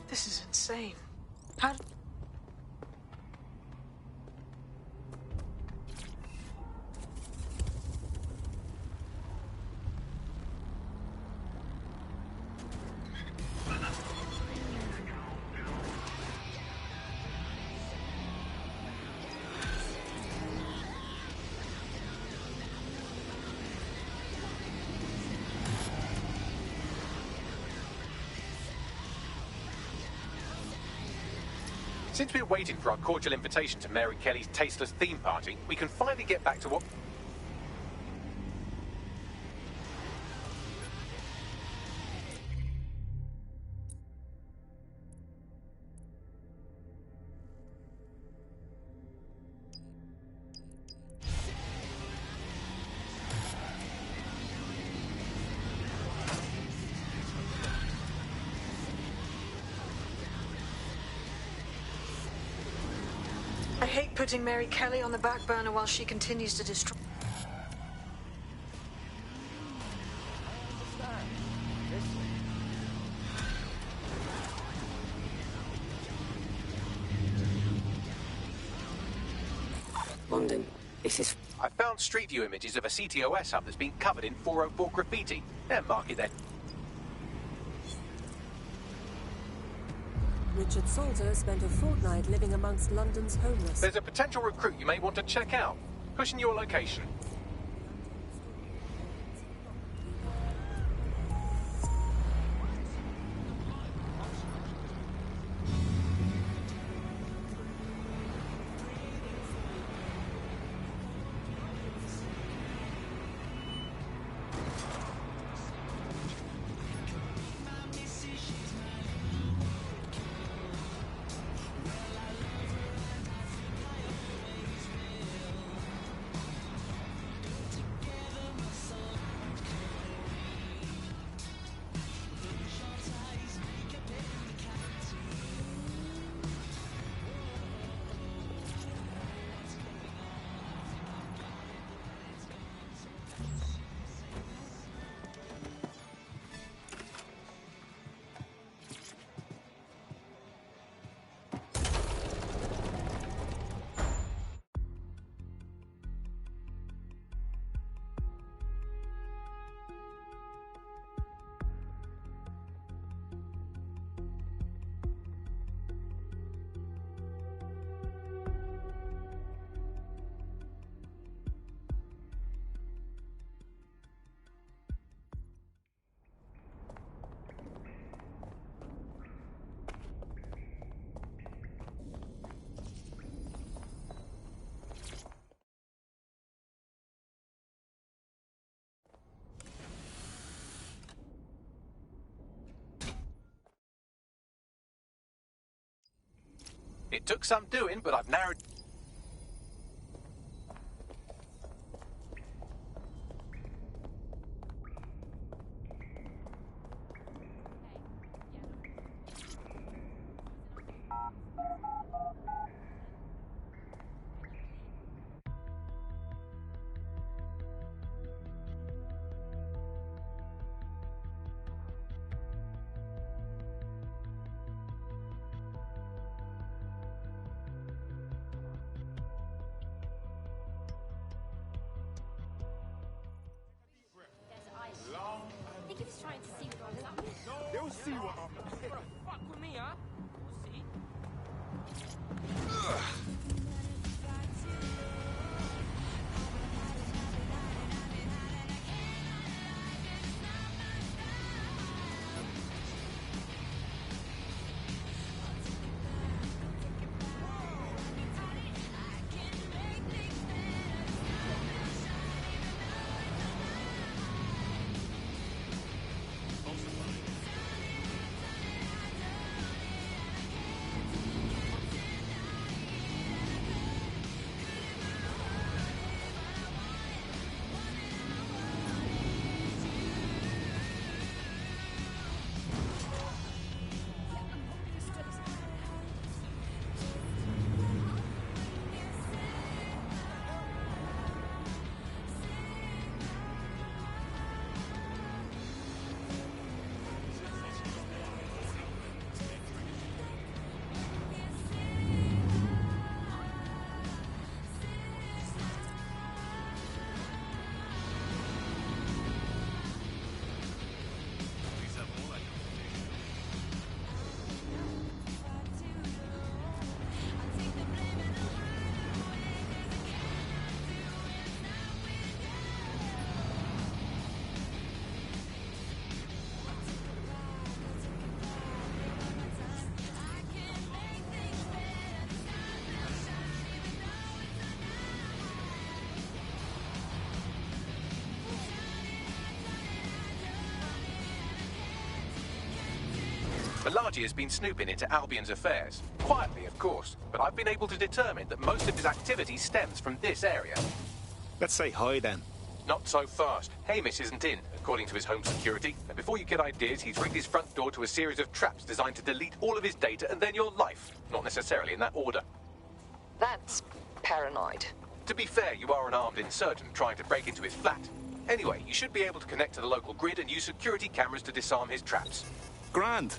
This is insane. How... Since we're waiting for our cordial invitation to Mary Kelly's tasteless theme party, we can finally get back to what... I hate putting Mary Kelly on the back burner while she continues to destroy... London, this is... I found street view images of a CTOS hub that's been covered in 404 graffiti. They're mark it then. Richard Salter spent a fortnight living amongst London's homeless. There's a potential recruit you may want to check out. Pushing your location. It took some doing, but I've narrowed... I think he was trying to see what was up. They'll see what I'm... Fuck with me, huh? We'll see. Malachi has been snooping into Albion's affairs. Quietly, of course, but I've been able to determine that most of his activity stems from this area. Let's say hi then. Not so fast. Hamish isn't in, according to his home security. And before you get ideas, he's rigged his front door to a series of traps designed to delete all of his data and then your life. Not necessarily in that order. That's paranoid. To be fair, you are an armed insurgent trying to break into his flat. Anyway, you should be able to connect to the local grid and use security cameras to disarm his traps. Grand.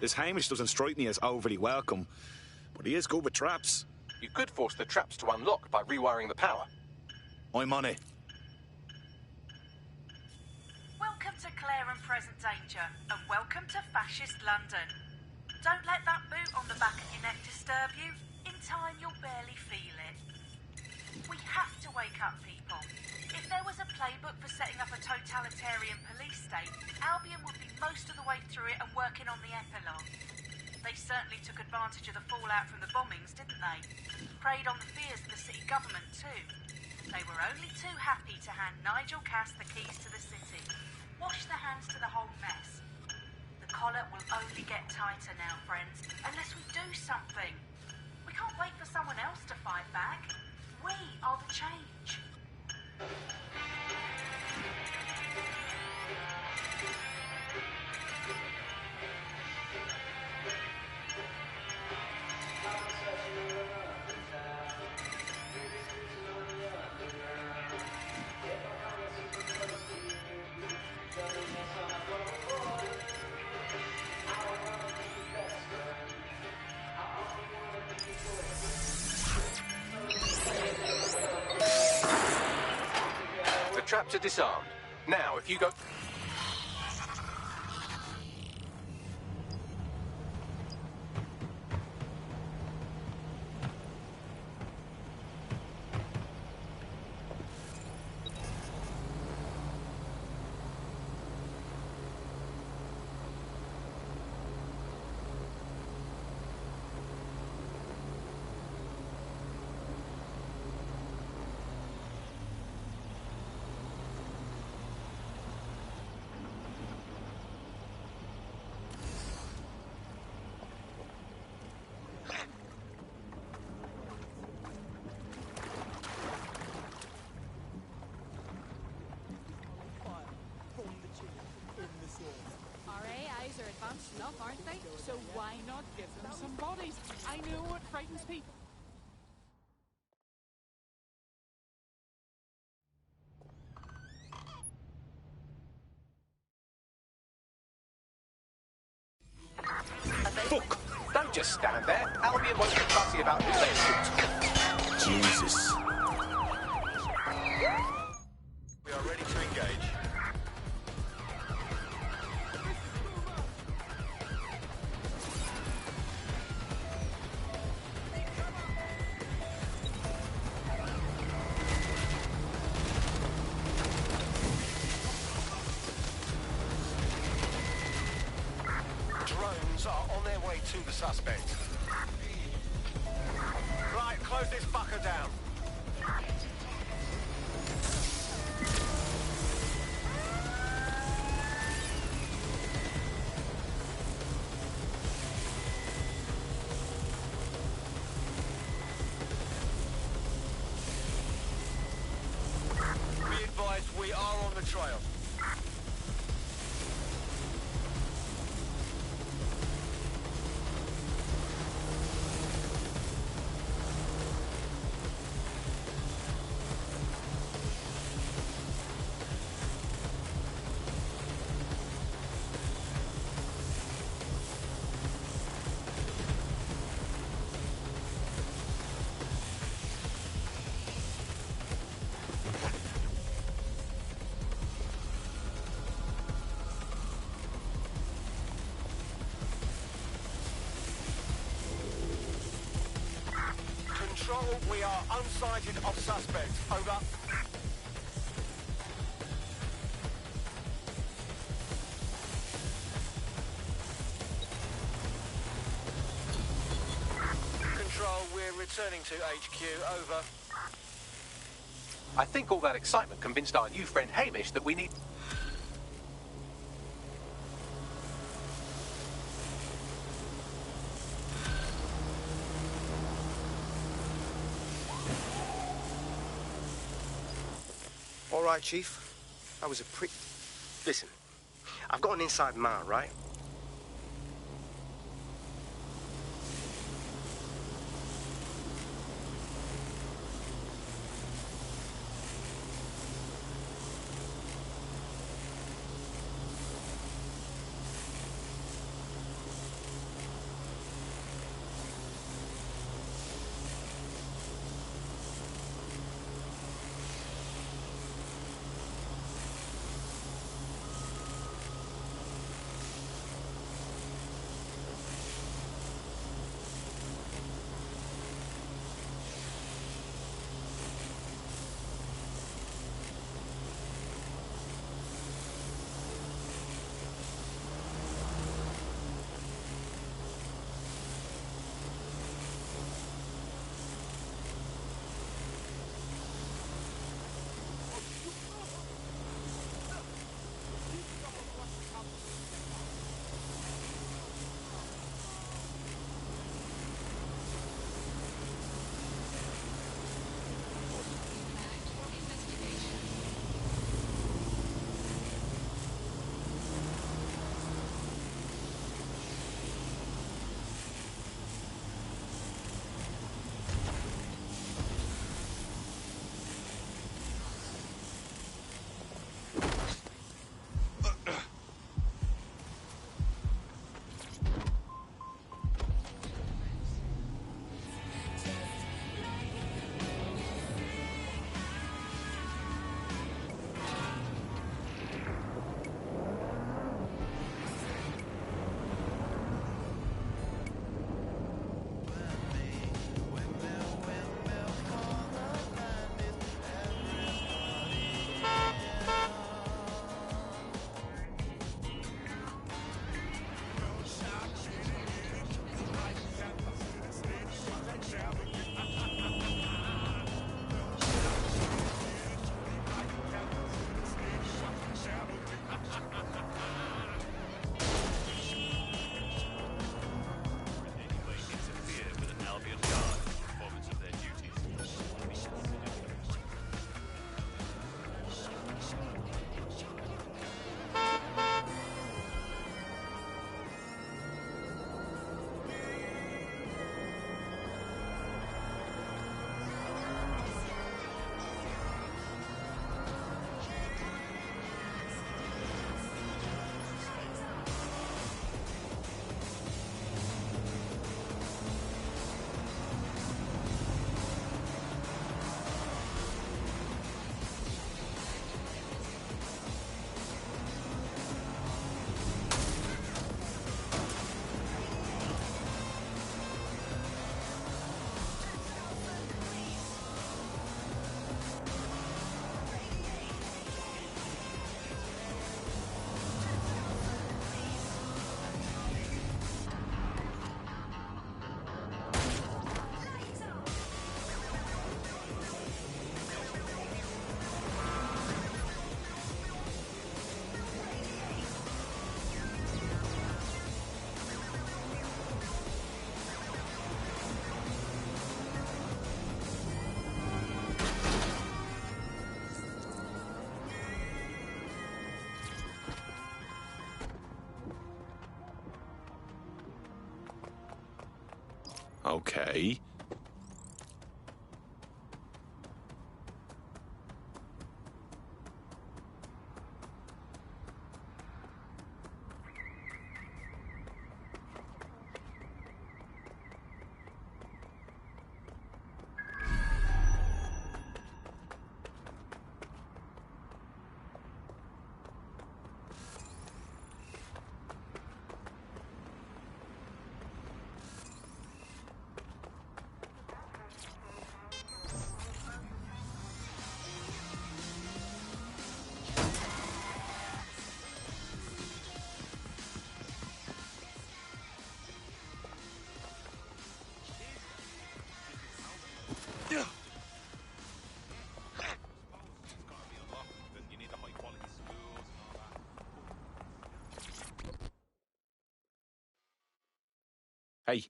This Hamish doesn't strike me as overly welcome, but he is good with traps. You could force the traps to unlock by rewiring the power. I'm on it. Welcome to Clare and Present Danger, and welcome to Fascist London. Don't let that boot on the back of your neck disturb you. In time, you'll barely feel it. We have to wake up people. If there was a playbook for setting up a totalitarian police state, Albion would be most of the way through it and working on the epilogue. They certainly took advantage of the fallout from the bombings, didn't they? Preyed on the fears of the city government too. They were only too happy to hand Nigel Cass the keys to the city. Wash their hands to the whole mess. The collar will only get tighter now, friends, unless we do something. We can't wait for someone else to fight back. We are the change. The traps are disarmed. Now, if you go... are advanced enough, aren't they? So why not give them some bodies? I know it frightens people. Fuck! Don't just stand there. Albion won't be fussy about who they shoot. Jesus. We are ready to engage. Drones are on their way to the suspect. Right, close this fucker down. Be advised, we are on the trail. Control, we are unsighted of suspect. Over. Control, we're returning to HQ. Over. I think all that excitement convinced our new friend Hamish that we need... All right, Chief. That was a pretty... Listen, I've got an inside man, right? Okay. Hey.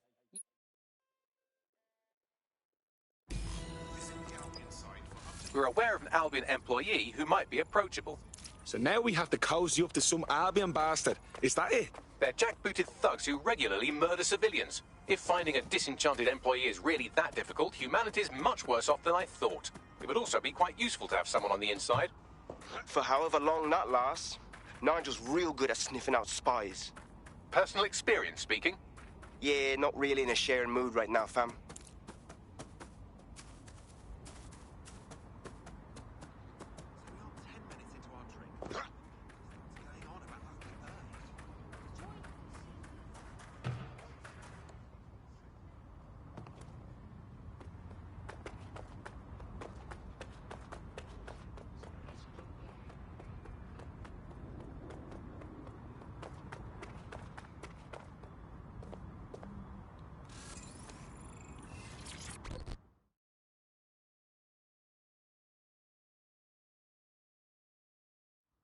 We're aware of an Albion employee who might be approachable. So now we have to cozy up to some Albion bastard. Is that it? They're jackbooted thugs who regularly murder civilians. If finding a disenchanted employee is really that difficult, humanity's much worse off than I thought. It would also be quite useful to have someone on the inside. For however long that lasts, Nigel's real good at sniffing out spies. Personal experience speaking? Yeah, not really in a sharing mood right now, fam.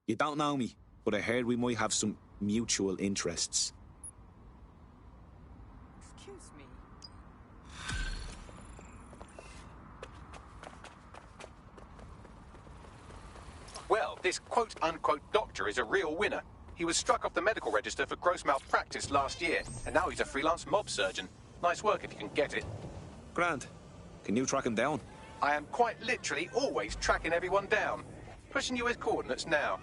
You don't know me, but I heard we might have some mutual interests. Excuse me. Well, this quote-unquote doctor is a real winner. He was struck off the medical register for gross malpractice last year, and now he's a freelance mob surgeon. Nice work if you can get it. Grant, can you track him down? I am quite literally always tracking everyone down. Pushing you his coordinates now.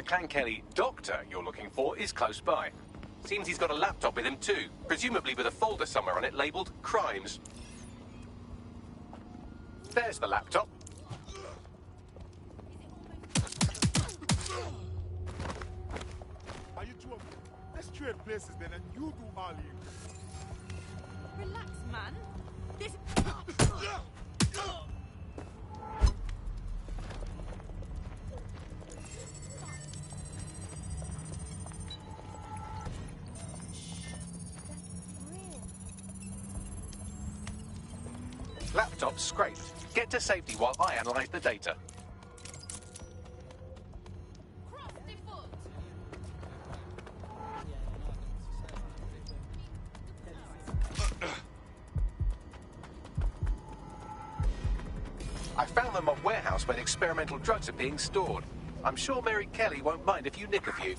The Clan Kelly doctor you're looking for is close by. Seems he's got a laptop with him too, presumably with a folder somewhere on it labelled Crimes. There's the laptop. Are you two of you? Let's trade places then, and you do Harley. Relax, man. This. Laptop scraped. Get to safety while I analyse the data. I found them at warehouse where experimental drugs are being stored. I'm sure Mary Kelly won't mind if you nick a few.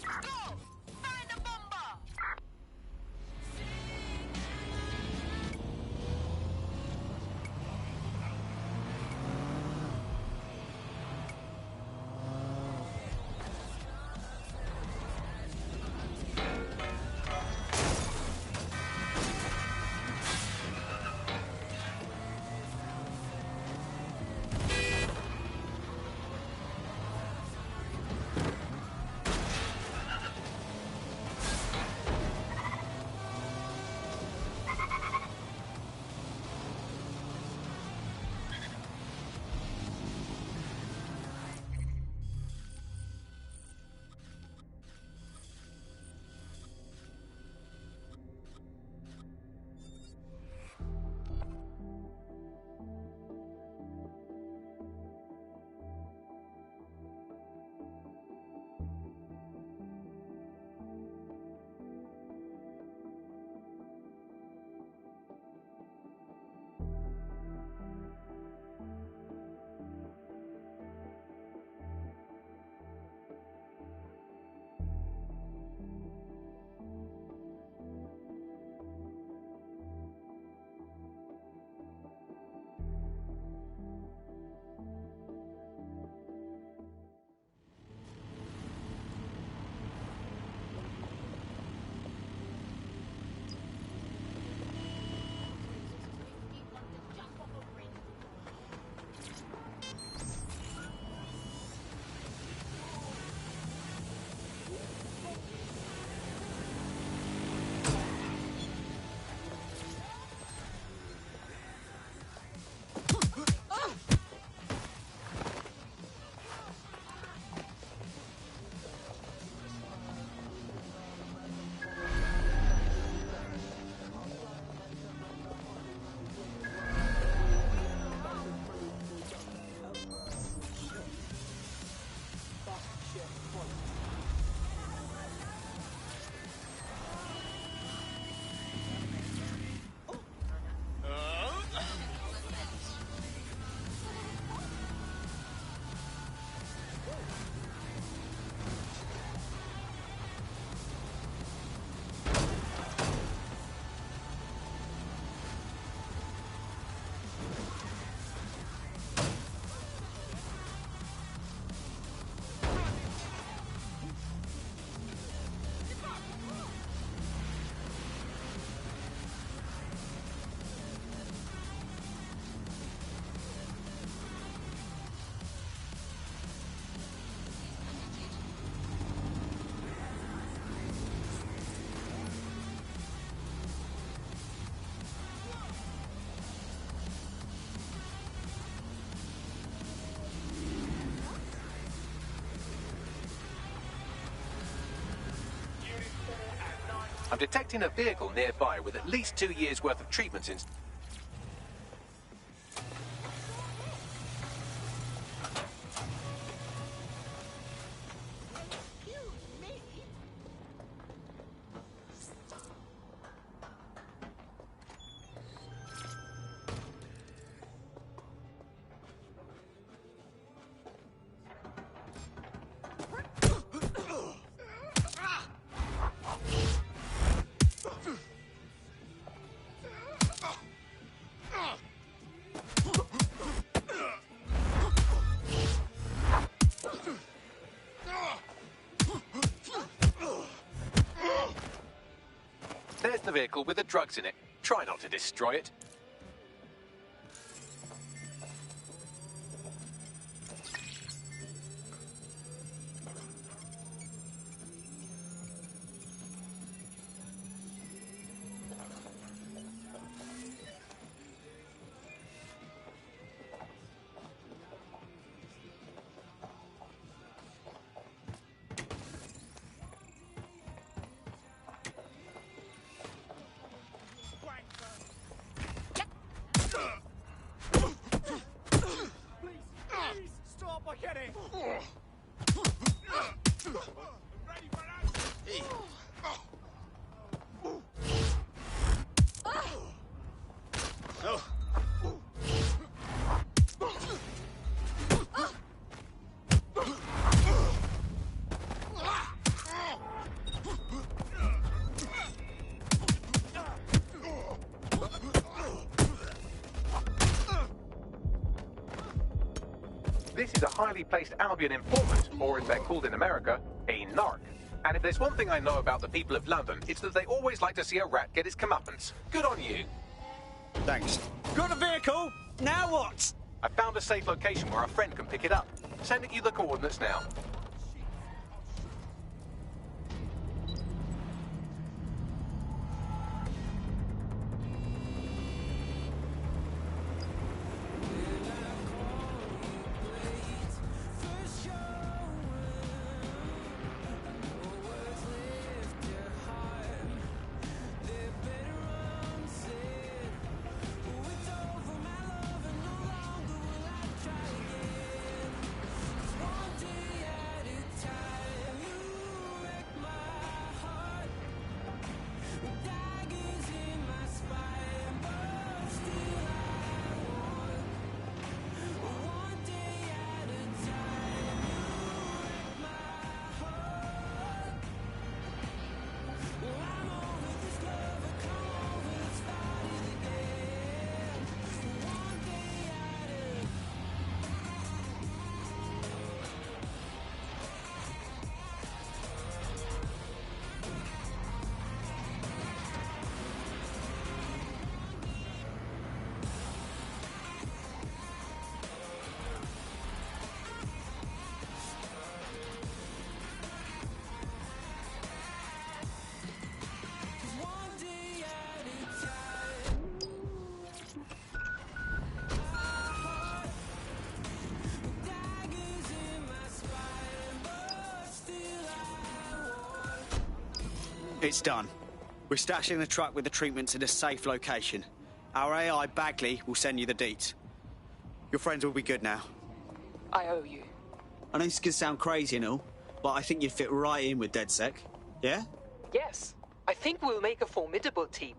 I'm detecting a vehicle nearby with at least 2 years' worth of treatments in. the vehicle with the drugs in it. Try not to destroy it. Stop, I get it! This is a highly placed Albion informant, or as they're called in America, a narc. And if there's one thing I know about the people of London, it's that they always like to see a rat get its comeuppance. Good on you. Thanks. Got a vehicle? Now what? I found a safe location where a friend can pick it up. Sending you the coordinates now. It's done. We're stashing the truck with the treatments in a safe location. Our AI, Bagley, will send you the deets. Your friends will be good now. I owe you. I know this could sound crazy and all, but I think you'd fit right in with DedSec. Yeah? Yes. I think we'll make a formidable team.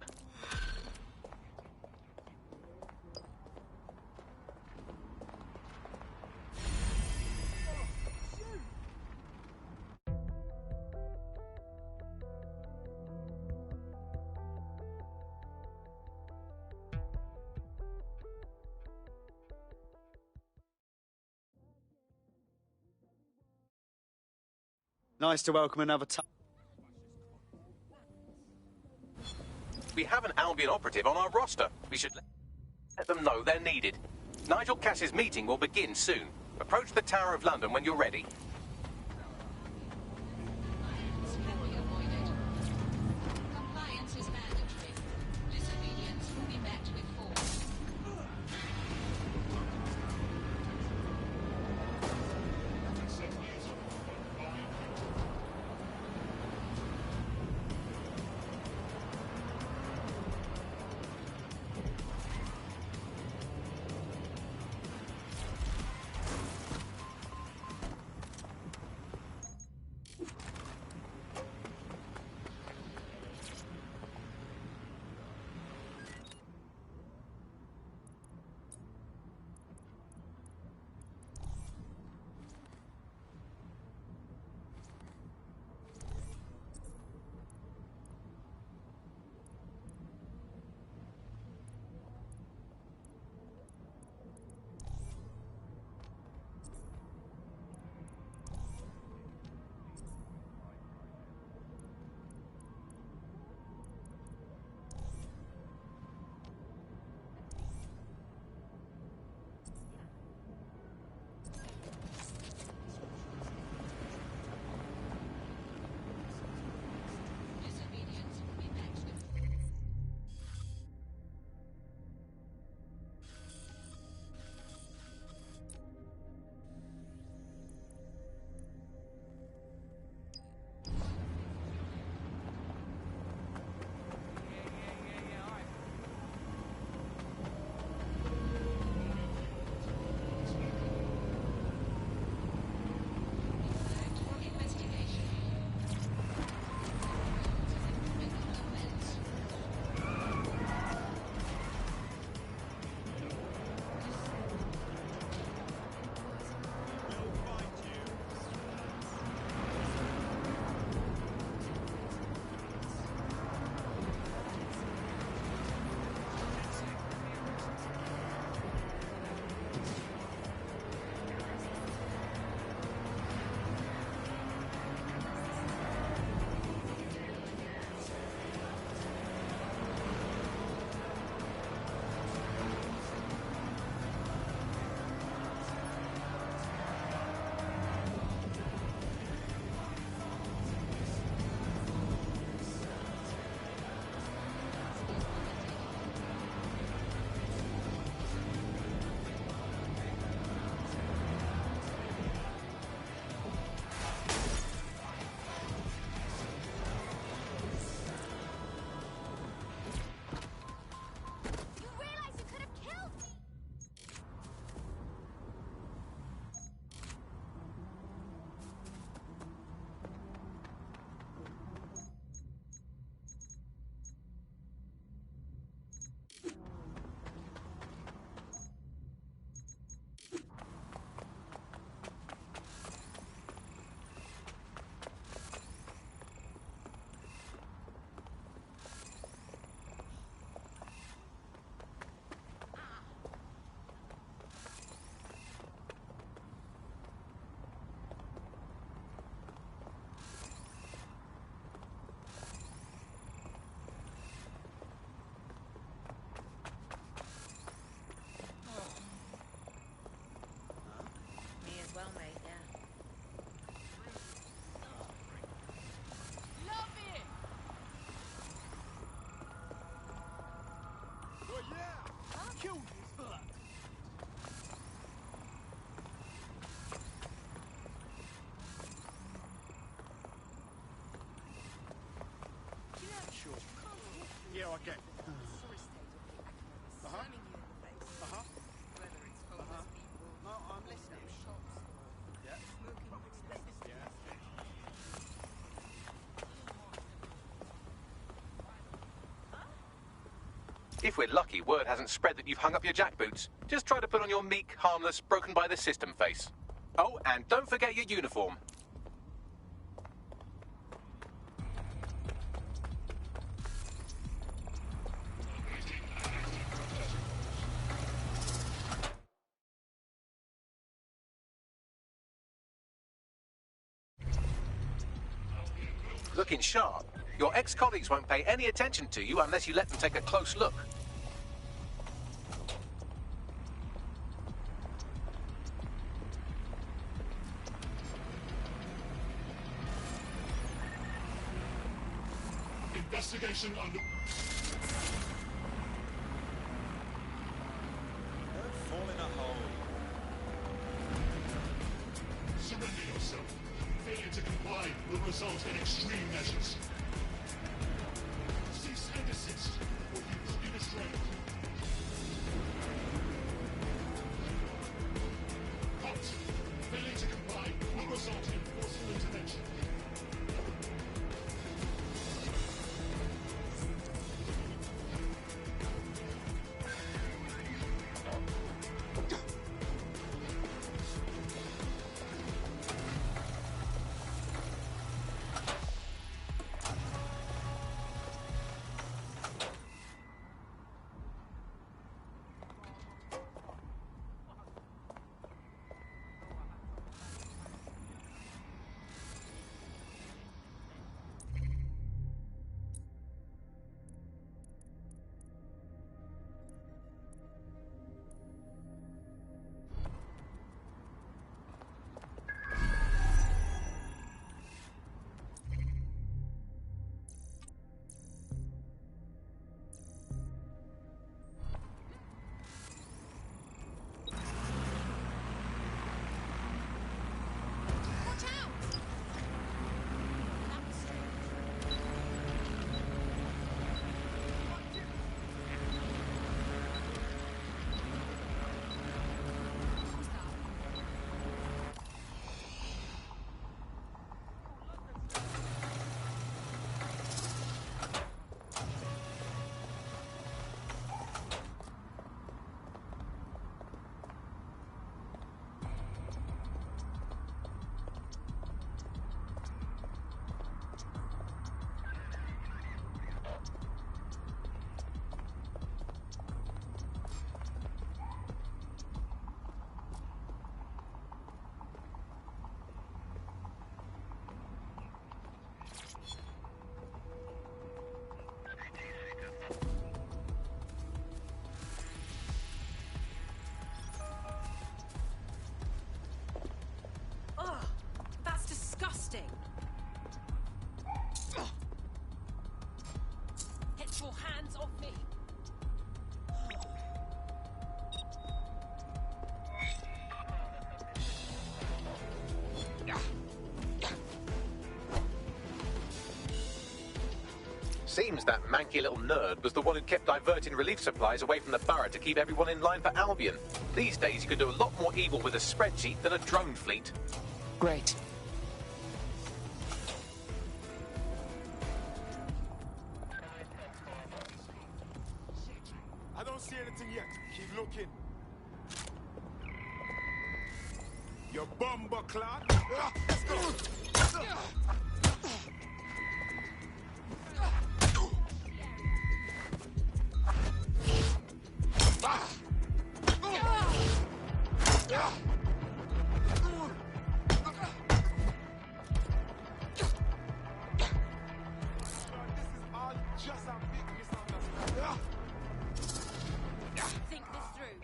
Nice to welcome another We have an Albion operative on our roster. We should let them know they're needed. Nigel Cass's meeting will begin soon. Approach the Tower of London when you're ready. Compliance is mandatory. Disobedience will be met with force. I get. No, I'm listening. Yeah. If we're lucky, word hasn't spread that you've hung up your jackboots. Just try to put on your meek, harmless, broken by the system face. Oh, and don't forget your uniform. Looking sharp. Your ex-colleagues won't pay any attention to you unless you let them take a close look. Investigation under... Don't fall in a hole. Surrender yourself. Failure to comply will result in extreme measures. Cease and desist, or you will be restrained. Halt. Failure to comply will result in forceful intervention. Get your hands off me! Seems that manky little nerd was the one who kept diverting relief supplies away from the borough to keep everyone in line for Albion. These days you can do a lot more evil with a spreadsheet than a drone fleet. Great. I don't see anything yet. Keep looking. You bumper clot. Let's go. Think this through.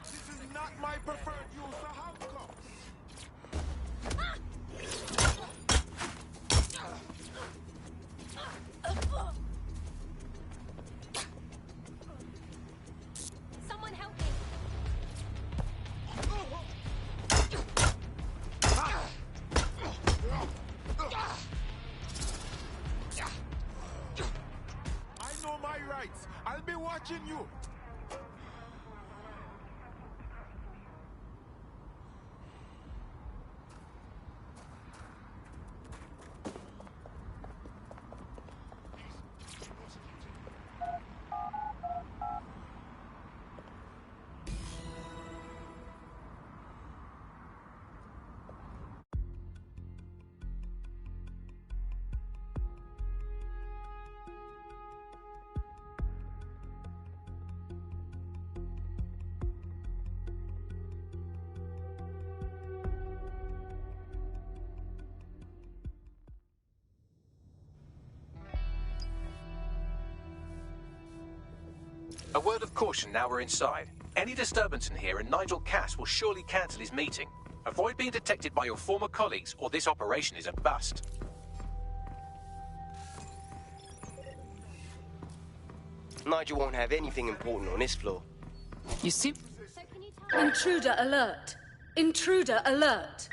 This is not my preferred use of outcome. Someone help me! watching you. A word of caution now we're inside. Any disturbance in here and Nigel Cass will surely cancel his meeting. Avoid being detected by your former colleagues or this operation is a bust. Nigel won't have anything important on this floor. You see? Intruder alert! Intruder alert!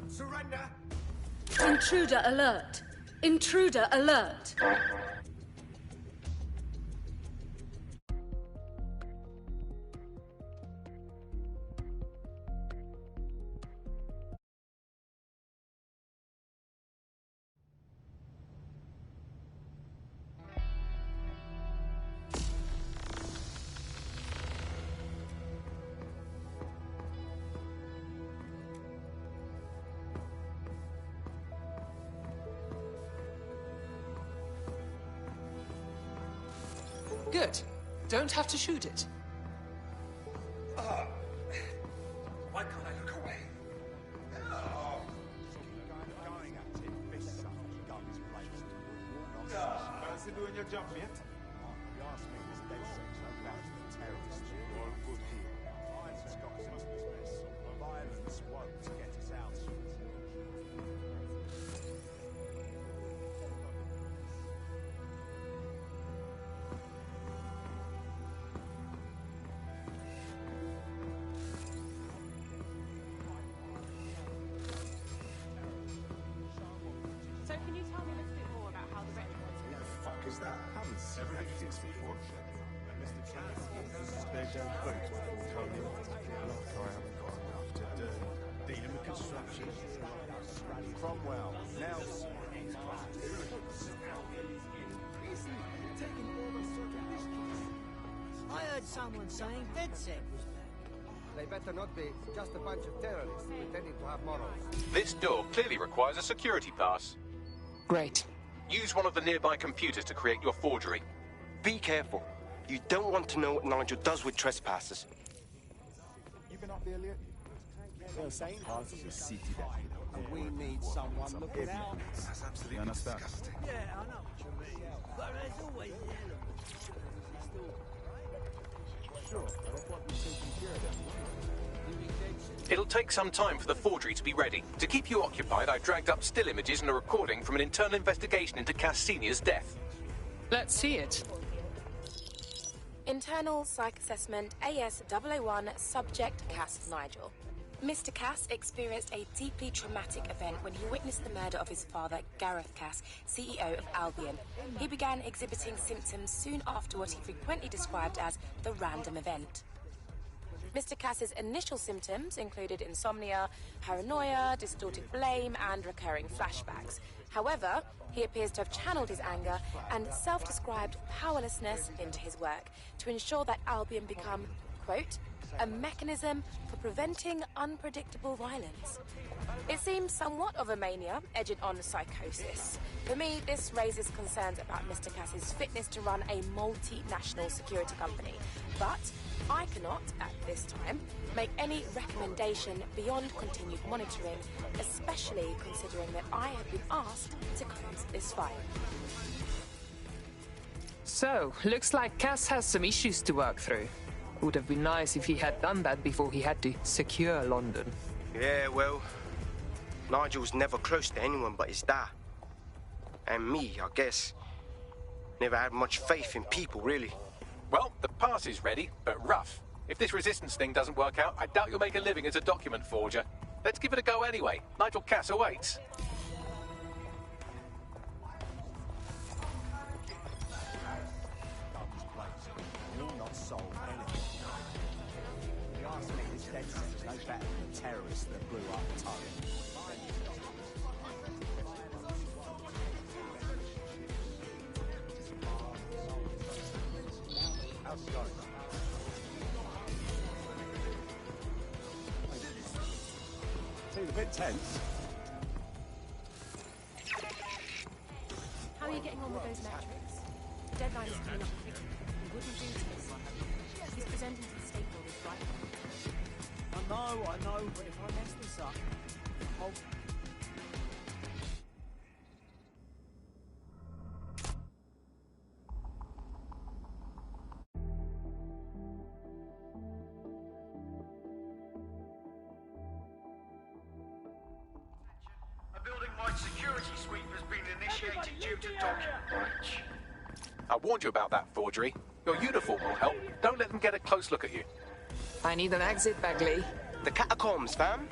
Surrender! Intruder alert! Intruder alert! Good. Don't have to shoot it. Why can't I look away? Fancy doing your job, mate? You asked me this day section about the terrorists. All good here. Violence has got us into this mess. Violence won't get us out. So can you tell me a little bit more about how the retrofits are going? Fuck is that? Haven't seen this before. Mr. Chance, their damn boat before coming in. Look, I haven't got enough to do. Dealing with construction. Cromwell, Nelson. I heard someone saying DedSec was back. They better not be. Just a bunch of terrorists pretending to have morals. This door clearly requires a security pass. Great. Use one of the nearby computers to create your forgery. Be careful. You don't want to know what Nigel does with trespassers. You been up there lately? They're saying part of the city And we need someone looking out. That's absolutely disgusting. Yeah, I know what you mean. But there's always the element. Sure, but I thought we taking care of them. It'll take some time for the forgery to be ready. To keep you occupied, I dragged up still images and a recording from an internal investigation into Cass Sr.'s death. Let's see it. Internal Psych Assessment AS-001 Subject Cass Nigel. Mr. Cass experienced a deeply traumatic event when he witnessed the murder of his father, Gareth Cass, CEO of Albion. He began exhibiting symptoms soon after what he frequently described as the random event. Mr. Cass's initial symptoms included insomnia, paranoia, distorted blame, and recurring flashbacks. However, he appears to have channeled his anger and self-described powerlessness into his work to ensure that Albion become, quote, a mechanism for preventing unpredictable violence. It seems somewhat of a mania, edging on psychosis. For me, this raises concerns about Mr. Cass's fitness to run a multinational security company. But I cannot, at this time, make any recommendation beyond continued monitoring, especially considering that I have been asked to close this file. So, looks like Cass has some issues to work through. Would have been nice if he had done that before he had to secure London. Yeah, well, Nigel's never close to anyone but his dad. And me, I guess. Never had much faith in people, really. Well, the pass is ready, but rough. If this resistance thing doesn't work out, I doubt you'll make a living as a document forger. Let's give it a go anyway. Nigel Cass awaits. You'll not solve anything. If you ask me, this dead set is no better than the terrorists that blew up Tyrant. How's it going? Seems a bit tense. How are you getting on with those metrics? The deadline is coming up quickly. We wouldn't do this. He's presenting to the stakeholders, right? I know, but if I mess this up, the whole... A building-wide security sweep has been initiated due to document breach. I warned you about that forgery. Your uniform will help. Don't let them get a close look at you. I need an exit, Bagley. The catacombs, fam.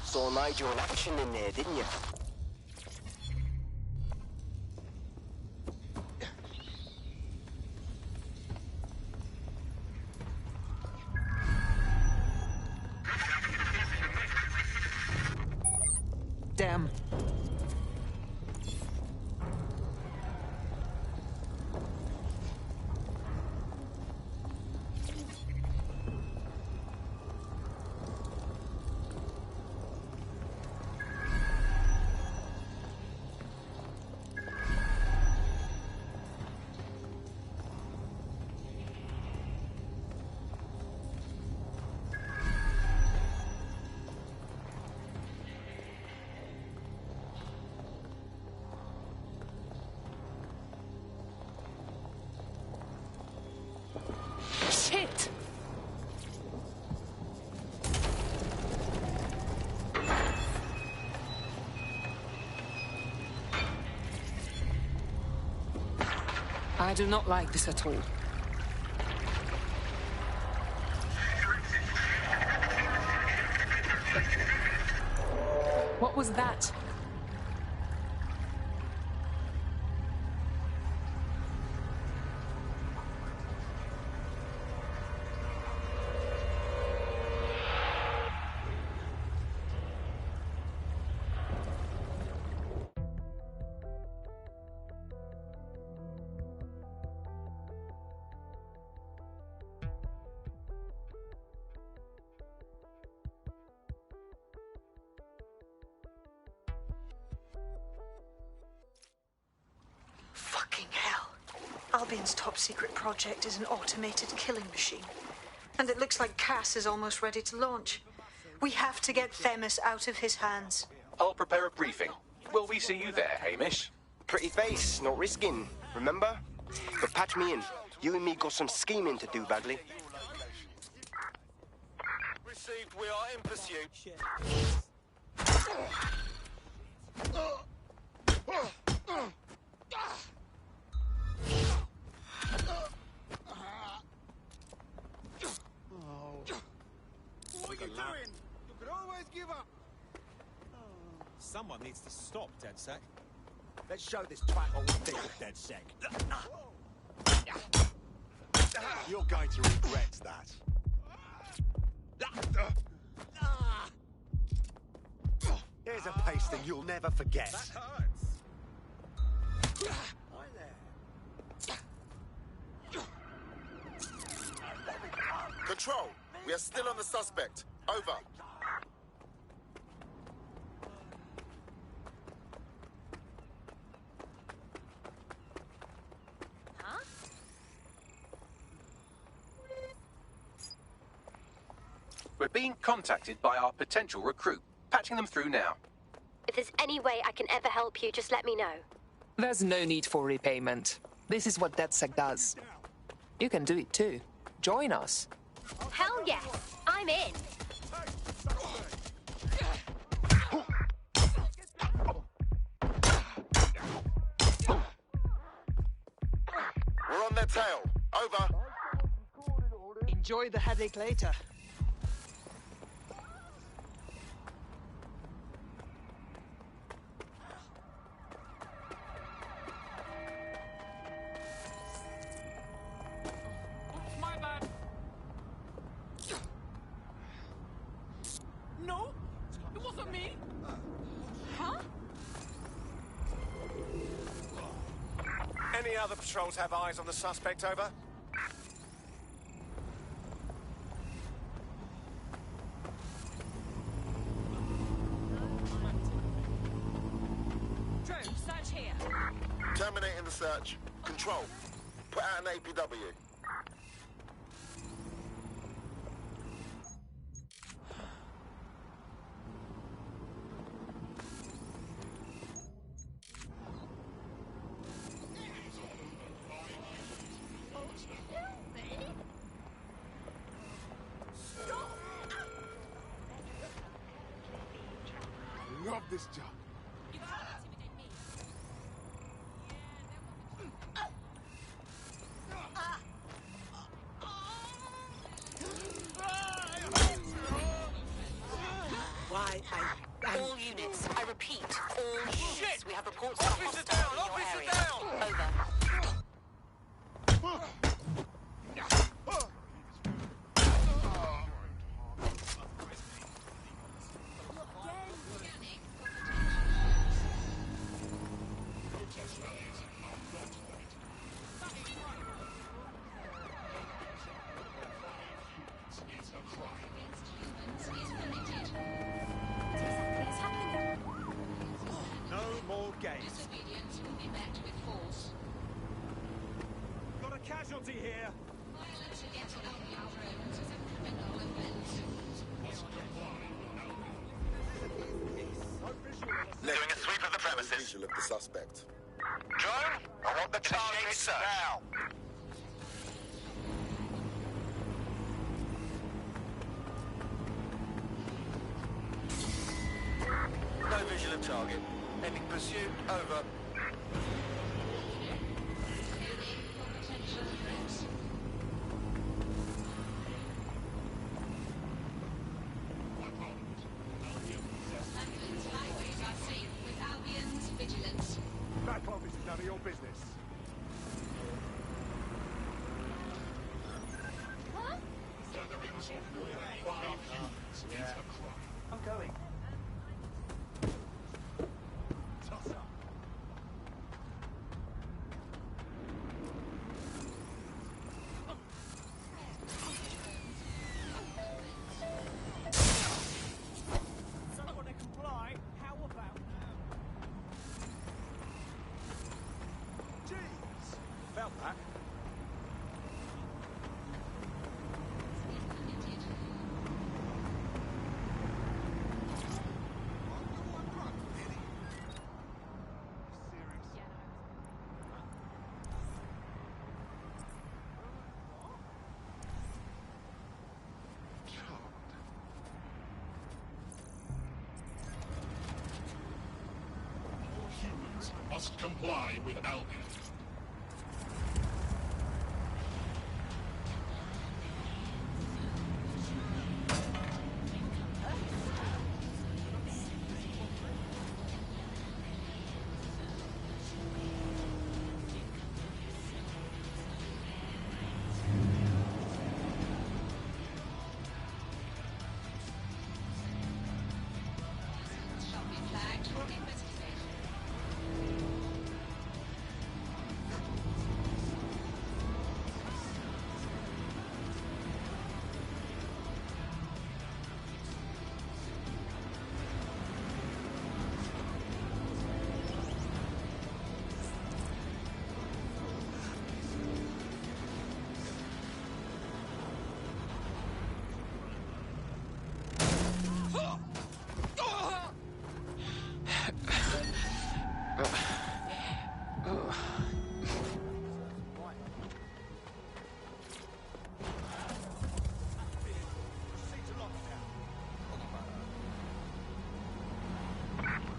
Saw Nigel in action in there, didn't you? Damn. Shit! I do not like this at all. Albion's top secret project is an automated killing machine. And it looks like Cass is almost ready to launch. We have to get Themis out of his hands. I'll prepare a briefing. Will we see you there, Hamish? Pretty face, not risking, remember? But patch me in. You and me got some scheming to do, Bagley. Received, we are in pursuit. What are you doing? You could always give up. Someone needs to stop, DedSec. Let's show this twat what we think of DedSec. You're going to regret that. Here's a pasting you'll never forget. That hurts. Control, we are still on the suspect. Over. We're being contacted by our potential recruit. Patching them through now. If there's any way I can ever help you, just let me know. There's no need for repayment. This is what DedSec does. You can do it too. Join us. Hell yes, I'm in. We're on their tail. Over. Enjoy the headache later. My bad. No, it wasn't me. Huh? Any other patrols have eyes on the suspect, over? Drone, search here. Terminating the search. Control, put out an APW. Love this job. Why, all units, I repeat, all units. We have reports of a hostile in your area. Over. No more games. Disobedience will be met with force. Got a casualty here. Violence against Albion drones is a criminal offense. Doing a sweep of the premises. Visual of the suspect. Drone, I want the target search. Now. No visual of target. Ending pursuit, over. Potential threats. London's highways are safe with Albion's vigilance. Back office is none of your business. I'm going. Someone to comply. How about now? must comply with Albion. Shall be flagged for investigation.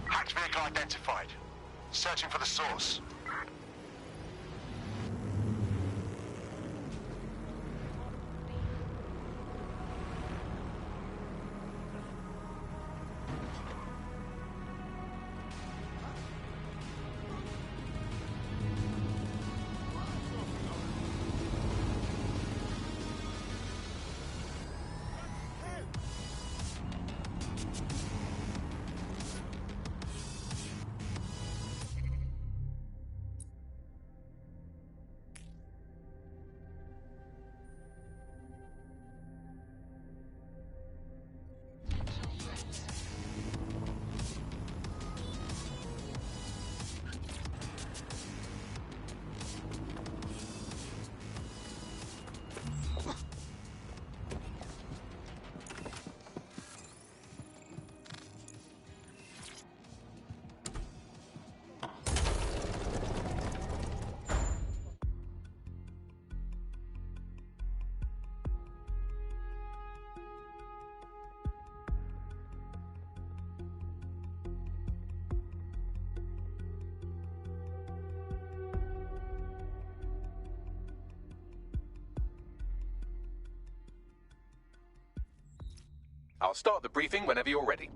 Hacked vehicle identified. Searching for the source. I'll start the briefing whenever you're ready.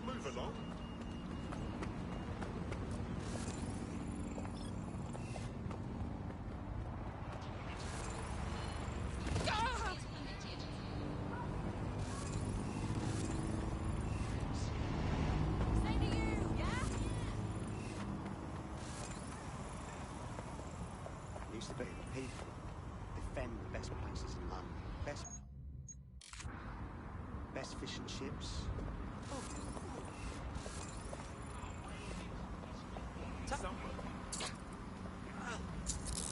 Move along. Used to be the people defend the best places in London. Best fish and chips.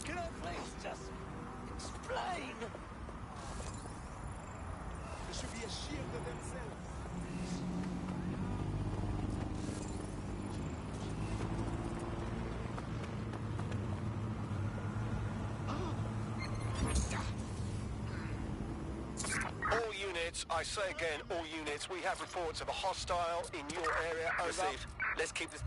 Can I please? units. I say again, all units, we have reports of a hostile in your area. Over. Received. Let's keep this...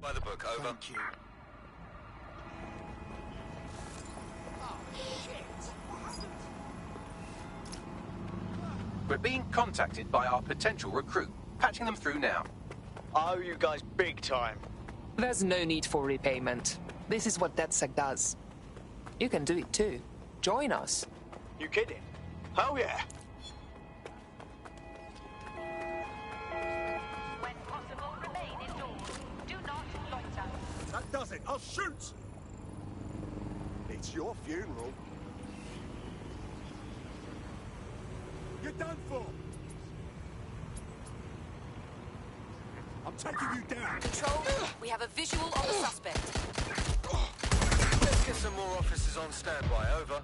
By the book, over. Thank you. We're being contacted by our potential recruit. Patching them through now. I owe you guys big time. There's no need for repayment. This is what DedSec does. You can do it too. Join us. You kidding? Hell yeah. When possible, remain indoors. Do not loiter. That does it. I'll shoot! It's your funeral. You're done for! I'm taking you down! Control, we have a visual on the suspect. Let's get some more officers on standby, over.